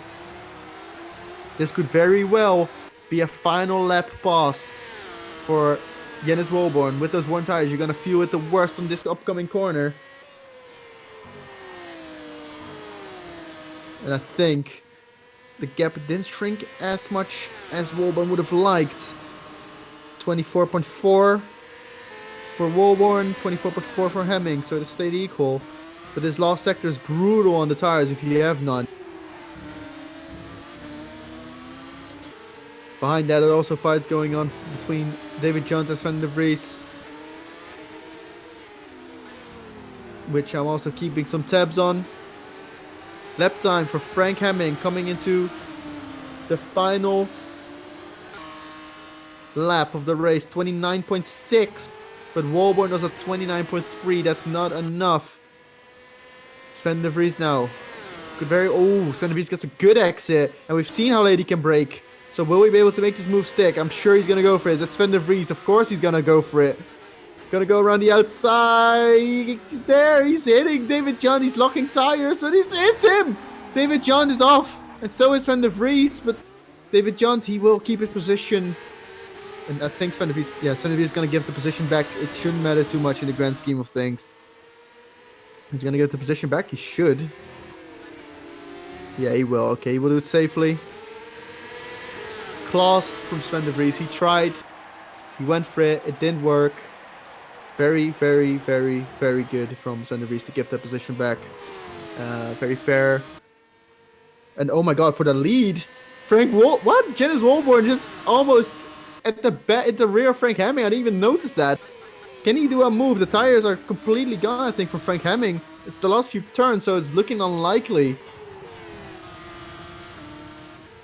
This could very well be a final lap pass for Janus Walborn. With those worn tires, you're going to feel it the worst on this upcoming corner. And I think the gap didn't shrink as much as Walborn would have liked. 24.4 for Walborn, 24.4 for Hemming, so it stayed equal. But this last sector is brutal on the tires if you have none. Behind that, there are also fights going on between David Junt and Sven de Vries, which I'm also keeping some tabs on. Lap time for Frank Hemming coming into the final lap of the race, 29.6. But Walborn was at 29.3. That's not enough. Sven de Vries now. Could very. Oh, Sven de Vries gets a good exit. And we've seen how late he can brake. So will we be able to make this move stick? I'm sure he's going to go for it. That's Sven de Vries. Of course he's going to go for it. Gonna go around the outside. He's there. He's hitting David John. He's locking tires, but it's him. David John is off. And so is Van der Vries. But David John, he will keep his position. And I think Sven de Vries, yeah, Sven de Vries is going to give the position back. It shouldn't matter too much in the grand scheme of things. He's going to get the position back. He should. Yeah, he will. Okay, he will do it safely. Class from Sven de Vries. He tried. He went for it. It didn't work. Very, very, very, very good from Sven de Vries to give that position back. Very fair. And oh my god, for the lead, what? Janice Walborn just almost at the rear of Frank Hemming. I didn't even notice that. Can he do a move? The tires are completely gone, I think, from Frank Hemming. It's the last few turns, so it's looking unlikely.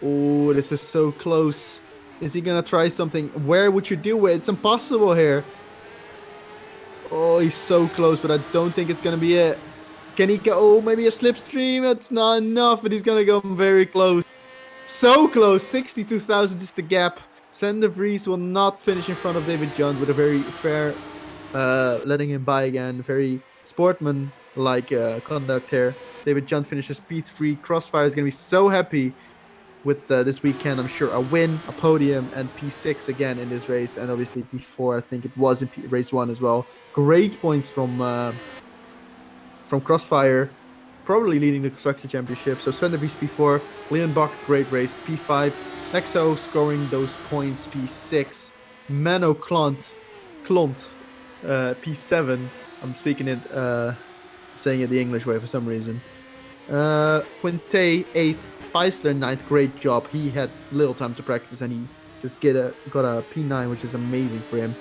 Oh, this is so close. Is he gonna try something? Where would you do it? It's impossible here. Oh, he's so close, but I don't think it's gonna be it. Can he go? Oh, maybe a slipstream. That's not enough, but he's gonna go very close. So close. 62,000 is the gap. Sven de Vries will not finish in front of David Jones with a very fair letting him by again. Very sportsman-like conduct here. David Jones finishes P3. Crossfire is gonna be so happy with this weekend. I'm sure a win, a podium, and P6 again in this race, and obviously P4. I think it was in race 1 as well. Great points from Crossfire, probably leading the Constructor Championship. So Sven de Vries P4, Leon Bach, great race, P5, Nexo scoring those points, P6, Mano Klont, P7. I'm speaking it, saying it the English way for some reason. Quinte 8th, Feisler 9th, great job. He had little time to practice and he just got a P9, which is amazing for him.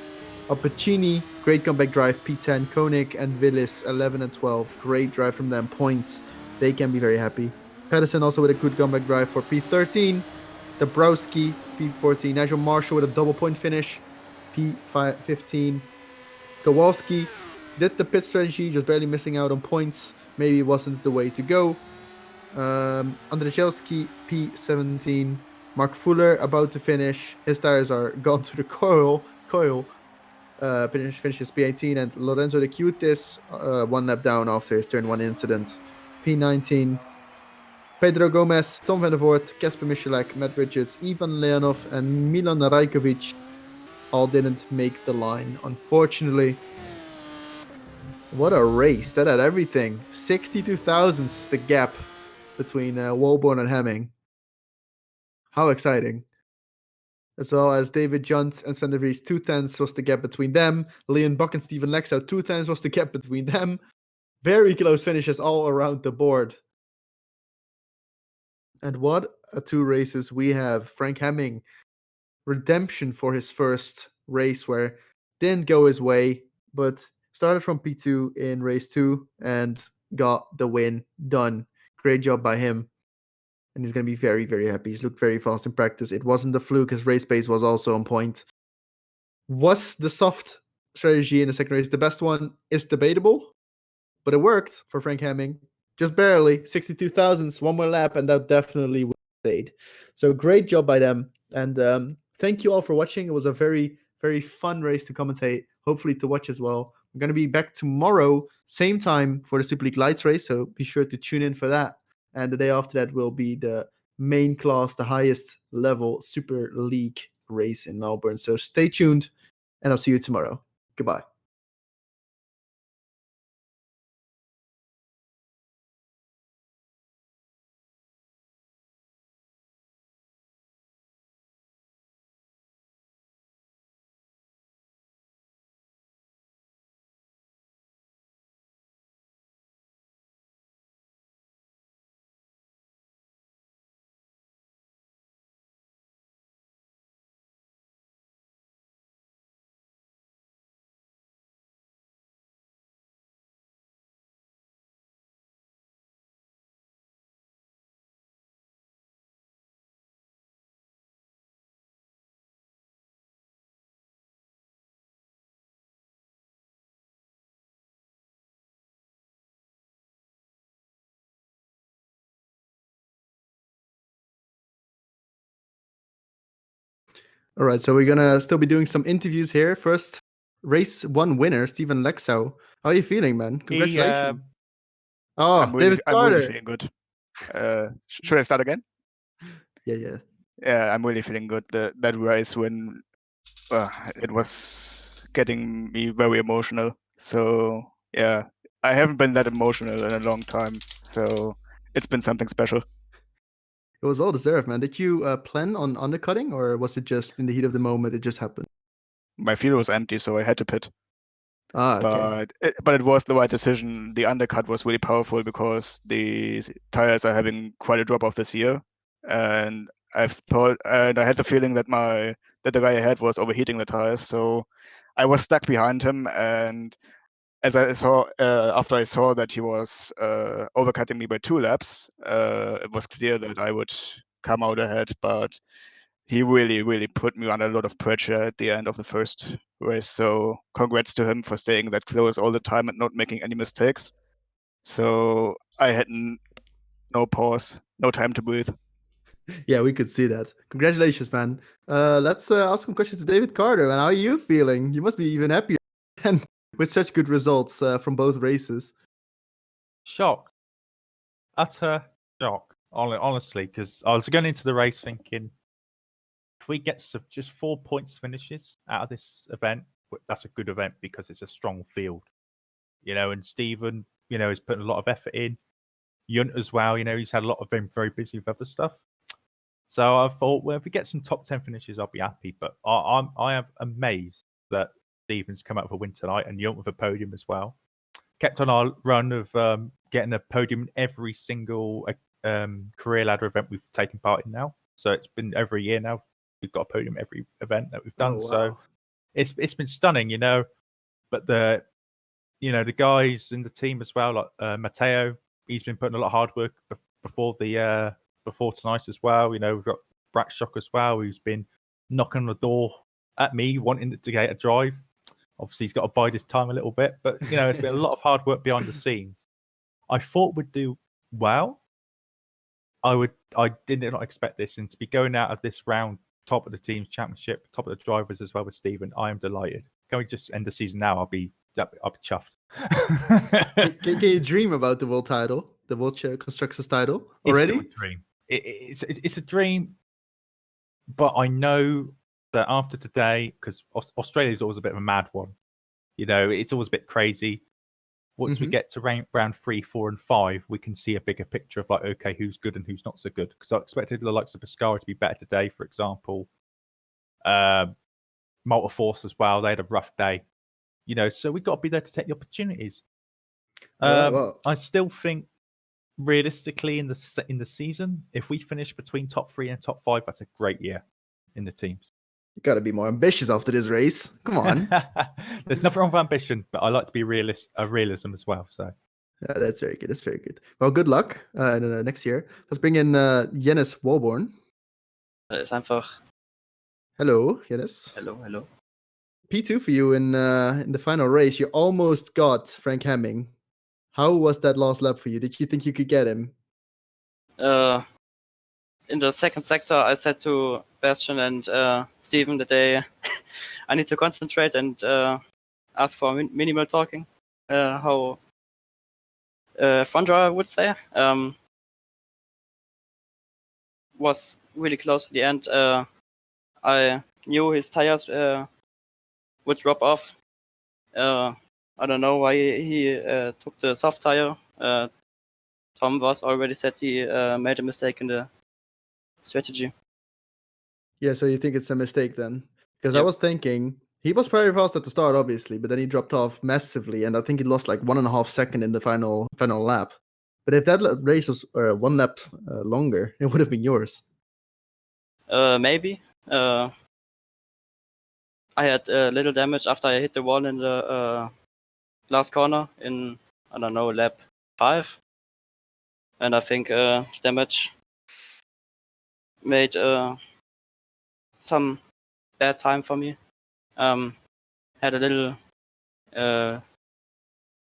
Pacini, great comeback drive, P10. Koenig and Willis, 11 and 12. Great drive from them. Points. They can be very happy. Pedersen also with a good comeback drive for P13. Dabrowski, P14. Nigel Marshall with a double point finish, P15. Kowalski did the pit strategy, just barely missing out on points. Maybe it wasn't the way to go. Andrzejewski, P17. Mark Fuller about to finish. His tires are gone to the coil. Finishes P18, and Lorenzo de Cutis 1 lap down after his turn 1 incident. P19. Pedro Gomez, Tom van der Voort, Kasper Michalak, Matt Richards, Ivan Leonov, and Milan Rajkovic all didn't make the line, unfortunately. What a race. That had everything. 62,000 is the gap between Walborn and Hemming. How exciting. As well as David Johns and Sven de Vries, 2/10 was the gap between them. Leon Buck and Steven Lexo, 2/10 was the gap between them. Very close finishes all around the board. And what a 2 races we have. Frank Hemming, redemption for his first race where didn't go his way, but started from P2 in race 2 and got the win done. Great job by him. And he's going to be very, very happy. He's looked very fast in practice. It wasn't the fluke. His race pace was also on point. Was the soft strategy in the second race the best one? Is debatable, but it worked for Frank Hemming. Just barely. 62,000, one more lap, and that definitely would have stayed. So great job by them. And thank you all for watching. It was a very, very fun race to commentate. Hopefully to watch as well. We're going to be back tomorrow, same time for the Super League Lights race. So be sure to tune in for that. And the day after that will be the main class, the highest level Super League race in Melbourne. So stay tuned, and I'll see you tomorrow. Goodbye. All right, so we're gonna still be doing some interviews here. First, race 1 winner, Steven Lexau. How are you feeling, man? Congratulations. David
I'm really
Carter.
feeling good. Should I start again?
Yeah.
Yeah, I'm really feeling good. That race when it was getting me very emotional. So yeah, I haven't been that emotional in a long time. So it's been something special.
It was well deserved, man. Did you plan on undercutting, or was it just in the heat of the moment? It just happened.
My field was empty, so I had to pit.
Okay.
But it was the right decision. The undercut was really powerful because the tires are having quite a drop off this year, and I had the feeling that the guy ahead was overheating the tires, so I was stuck behind him. And as I saw after I saw that he was overcutting me by 2 laps, it was clear that I would come out ahead. But he really put me under a lot of pressure at the end of the first race. So congrats to him for staying that close all the time and not making any mistakes. So I had no pause, no time to breathe.
Yeah, we could see that. Congratulations, man. Let's ask some questions to David Carter. And how are you feeling? You must be even happier than with such good results from both races.
Shock. Utter shock. Honestly, because I was going into the race thinking, if we get just 4 points finishes out of this event, that's a good event because it's a strong field. And Stephen, he's putting a lot of effort in. Yunt as well, he's had a lot of been very busy with other stuff. So I thought, well, if we get some top 10 finishes, I'll be happy. But I am amazed that Stephen's come out with a win tonight and Yunt with a podium as well. Kept on our run of getting a podium in every single career ladder event we've taken part in now. So it's been every year now. We've got a podium every event that we've done.
Oh, wow.
So it's been stunning, But the guys in the team as well, like Matteo, he's been putting a lot of hard work before tonight as well. We've got Brackshock as well, who's been knocking on the door at me, wanting to get a drive. Obviously, he's got to bide his time a little bit, but it's been a lot of hard work behind the scenes. I thought we'd do well. I did not expect this, and to be going out of this round top of the team's championship, top of the drivers as well with Stephen, I am delighted. Can we just end the season now? I'll be chuffed.
Can you dream about the world title, the World Constructors title already?
It's still a dream. It's a dream, but I know that after today, because Australia is always a bit of a mad one, it's always a bit crazy. Once we get to round 3, 4, and 5, we can see a bigger picture of like, okay, who's good and who's not so good. Because I expected the likes of Pescara to be better today, for example. Multiforce as well. They had a rough day. So we've got to be there to take the opportunities. I still think realistically in the season, if we finish between top 3 and top 5, that's a great year in the teams.
You got to be more ambitious after this race. Come on.
There's nothing wrong with ambition, but I like to be realism as well. So
yeah, that's very good. That's very good. Well, good luck next year. Let's bring in Jennis Walborn.
Ist einfach.
Hello, Jennis.
Hello.
P2 for you in the final race. You almost got Frank Hemming. How was that last lap for you? Did you think you could get him?
In the second sector, I said to Bastian and Steven that I need to concentrate and ask for minimal talking. How front driver would say. Was really close at the end. I knew his tires would drop off. I don't know why he took the soft tire. Tom Voss already said he made a mistake in the strategy.
Yeah, so you think it's a mistake then? Because I was thinking he was very fast at the start, obviously, but then he dropped off massively, and I think he lost like 1.5 seconds in the final lap. But if that race was 1 lap longer, it would have been yours.
Maybe. I had little damage after I hit the wall in the last corner in, I don't know, lap 5. And I think damage made some bad time for me. Had a little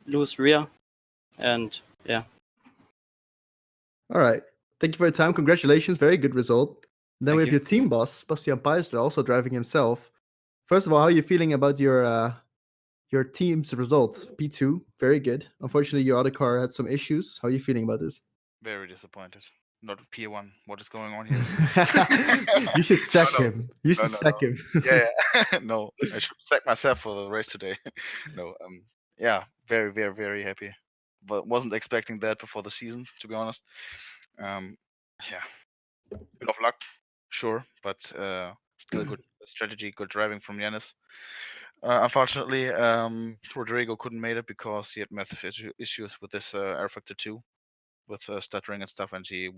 loose rear, and yeah.
All right. Thank you for your time. Congratulations. Very good result. Then
Thank
we have
you.
your team boss, Bastian Peisler, also driving himself. First of all, how are you feeling about your team's result? P2, very good. Unfortunately, your other car had some issues. How are you feeling about this?
Very disappointed. Not P1. What is going on here?
You should sack
No,
him. You should sack him.
Yeah. No, I should sack myself for the race today. No. Yeah. Very, very, very happy. But wasn't expecting that before the season, to be honest. Yeah. Bit of luck, sure, but still good strategy, good driving from Yanis. Unfortunately, Rodrigo couldn't make it because he had massive issues with this Air Factor 2, with stuttering and stuff, and he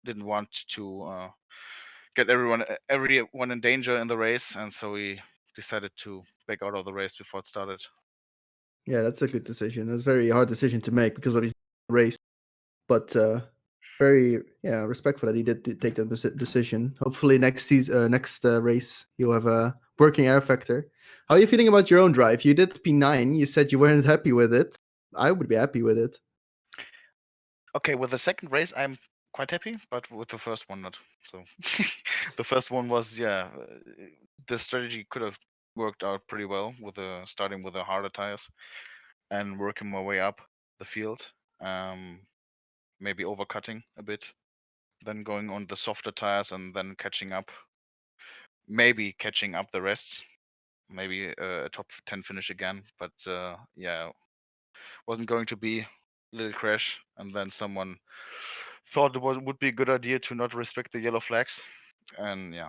didn't want to get everyone in danger in the race, and so he decided to back out of the race before it started.
Yeah, that's a good decision. It's a very hard decision to make because of the race, but very respectful that he did take that decision. Hopefully next season, next race, you'll have a working air factor. How are you feeling about your own drive? You did P9. You said you weren't happy with it. I would be happy with it.
Okay, with the second race, I'm quite happy, but with the first one, not. So the first one was, the strategy could have worked out pretty well with starting with the harder tires and working my way up the field. Maybe overcutting a bit, then going on the softer tires and then catching up. Maybe catching up the rest. Maybe a top 10 finish again, but wasn't going to be. Little crash, and then someone thought would be a good idea to not respect the yellow flags, and then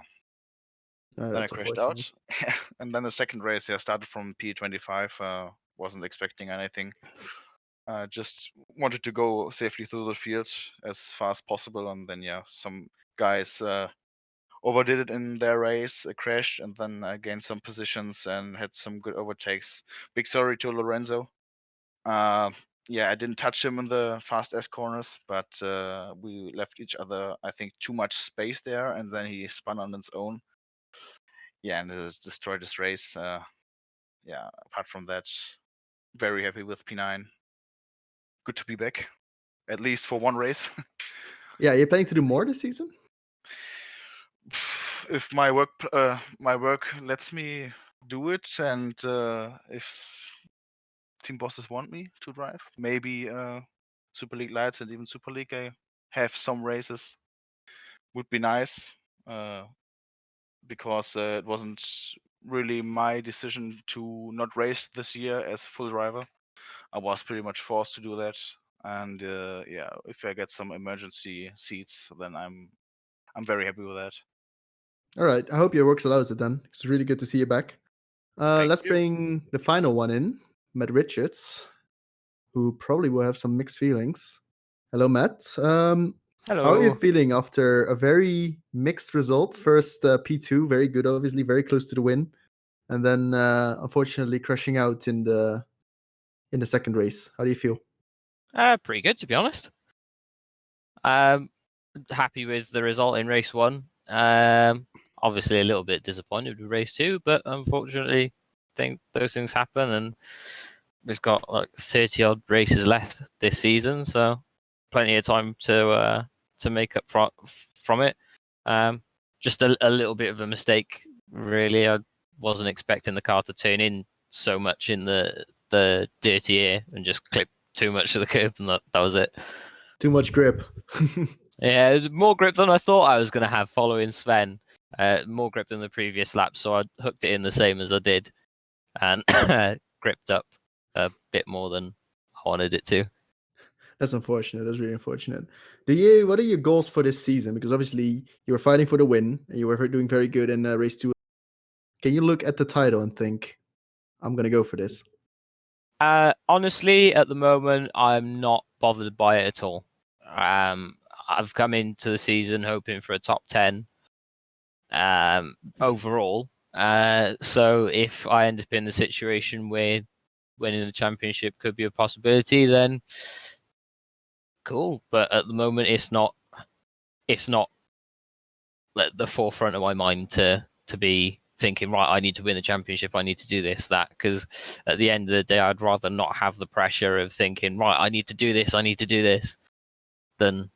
I
That's
crashed
unfortunate.
out. And then the second race, started from P25. Wasn't expecting anything. Just wanted to go safely through the field as fast as possible, and then some guys overdid it in their race, crashed, and then I gained some positions and had some good overtakes. Big sorry to Lorenzo. I didn't touch him in the fast S corners, but we left each other, I think, too much space there, and then he spun on his own. Yeah, and it has destroyed his race. Apart from that, very happy with P9. Good to be back, at least for one race.
Yeah, are you planning to do more this season?
If my work lets me do it, and if team bosses want me to drive, maybe Super League Lights and even Super League, I have some races. Would be nice, because it wasn't really my decision to not race this year as full driver. I was pretty much forced to do that, and if I get some emergency seats, then I'm very happy with that.
All right. I hope your work allows it then. It's really good to see you back.
Thank
Let's
you.
bring the final one in, Matt Richards, who probably will have some mixed feelings. Hello, Matt.
Hello.
How are you feeling after a very mixed result? First, P2, very good, obviously, very close to the win, and then unfortunately crashing out in the second race. How do you feel?
Pretty good, to be honest. Happy with the result in race 1. Obviously, a little bit disappointed with race 2, but unfortunately, I think those things happen, and we've got like 30 odd races left this season, so plenty of time to make up from it. Just a little bit of a mistake, really. I wasn't expecting the car to turn in so much in the dirty air and just clip too much to the curb, and that was it.
Too much grip.
Yeah, it was more grip than I thought I was going to have following Sven. More grip than the previous lap, so I hooked it in the same as I did, and gripped up a bit more than I wanted it to.
That's unfortunate. That's really unfortunate. What are your goals for this season? Because obviously you were fighting for the win, and you were doing very good in race 2. Can you look at the title and think, I'm going to go for this?
Honestly, at the moment, I'm not bothered by it at all. I've come into the season hoping for a top 10 overall. So if I end up in the situation where winning the championship could be a possibility, then cool. But at the moment, it's not at the forefront of my mind to be thinking, right, I need to win the championship, I need to do this, that, because at the end of the day, I'd rather not have the pressure of thinking, right, I need to do this, than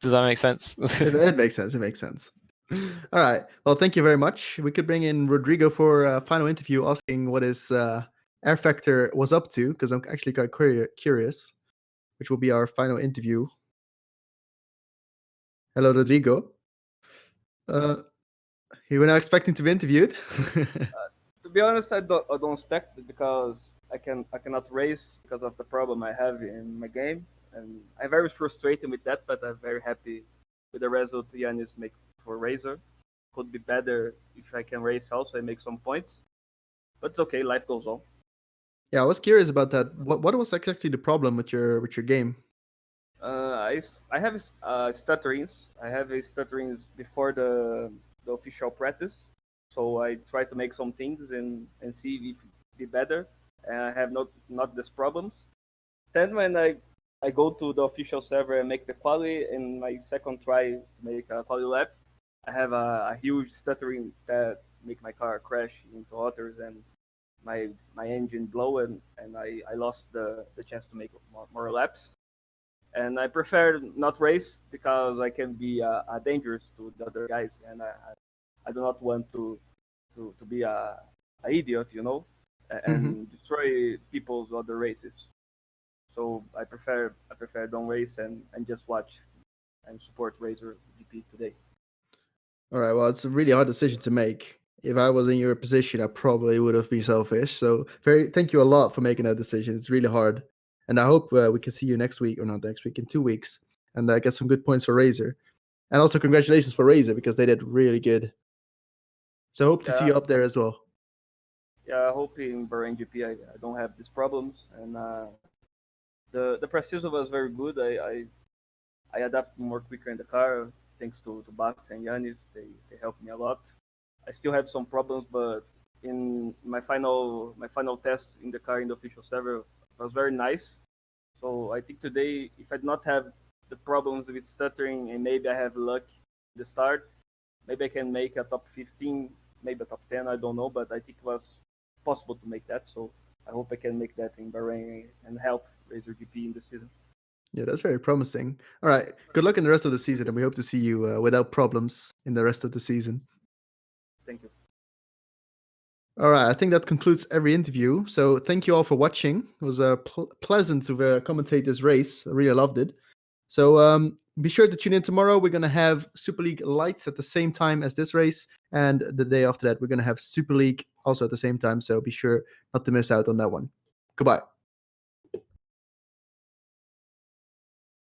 Does that make sense?
It makes sense. It makes sense. All right. Well, thank you very much. We could bring in Rodrigo for a final interview, asking what his Air Factor was up to, because I'm actually quite curious, which will be our final interview. Hello, Rodrigo. You were not expecting to be interviewed?
To be honest, I don't expect it because I cannot race because of the problem I have in my game, and I'm very frustrated with that. But I'm very happy with the result Yanis make for Razor. Could be better if I can race also and make some points, but it's okay. Life goes on.
Yeah, I was curious about that. What was exactly the problem with your game?
I have stutterings. I have a stutterings before the official practice, so I try to make some things and see if it be better. And I have not these problems. Then when I go to the official server and make the quali, in my second try to make a quali lap, I have a huge stuttering that make my car crash into others and my engine blow and I lost the chance to make more laps. And I prefer not race because I can be dangerous to the other guys, and I do not want to be a idiot, and destroy people's other races. So I prefer don't race and just watch and support Razor GP today.
All right. Well, it's a really hard decision to make. If I was in your position, I probably would have been selfish. So thank you a lot for making that decision. It's really hard. And I hope we can see you next week, or not next week, in 2 weeks, and get some good points for Razor. And also congratulations for Razor, because they did really good. So I hope to see you up there as well.
Yeah, I hope in Bahrain GP I don't have these problems. And the precision was very good. I adapted more quicker in the car thanks to Bax and Yanis. They helped me a lot. I still have some problems, but in my final test in the car in the official server was very nice. So I think today, if I did not have the problems with stuttering and maybe I have luck at the start, maybe I can make a top 15, maybe a top 10, I don't know, but I think it was possible to make that. So I hope I can make that in Bahrain and help Razor GP in the season.
Yeah, that's very promising. All right. Good luck in the rest of the season, and we hope to see you without problems in the rest of the season.
Thank you.
All right, I think that concludes every interview. So thank you all for watching. It was pleasant to commentate this race. I really loved it. So be sure to tune in tomorrow. We're going to have Super League Lights at the same time as this race. And the day after that, we're going to have Super League also at the same time. So be sure not to miss out on that one. Goodbye.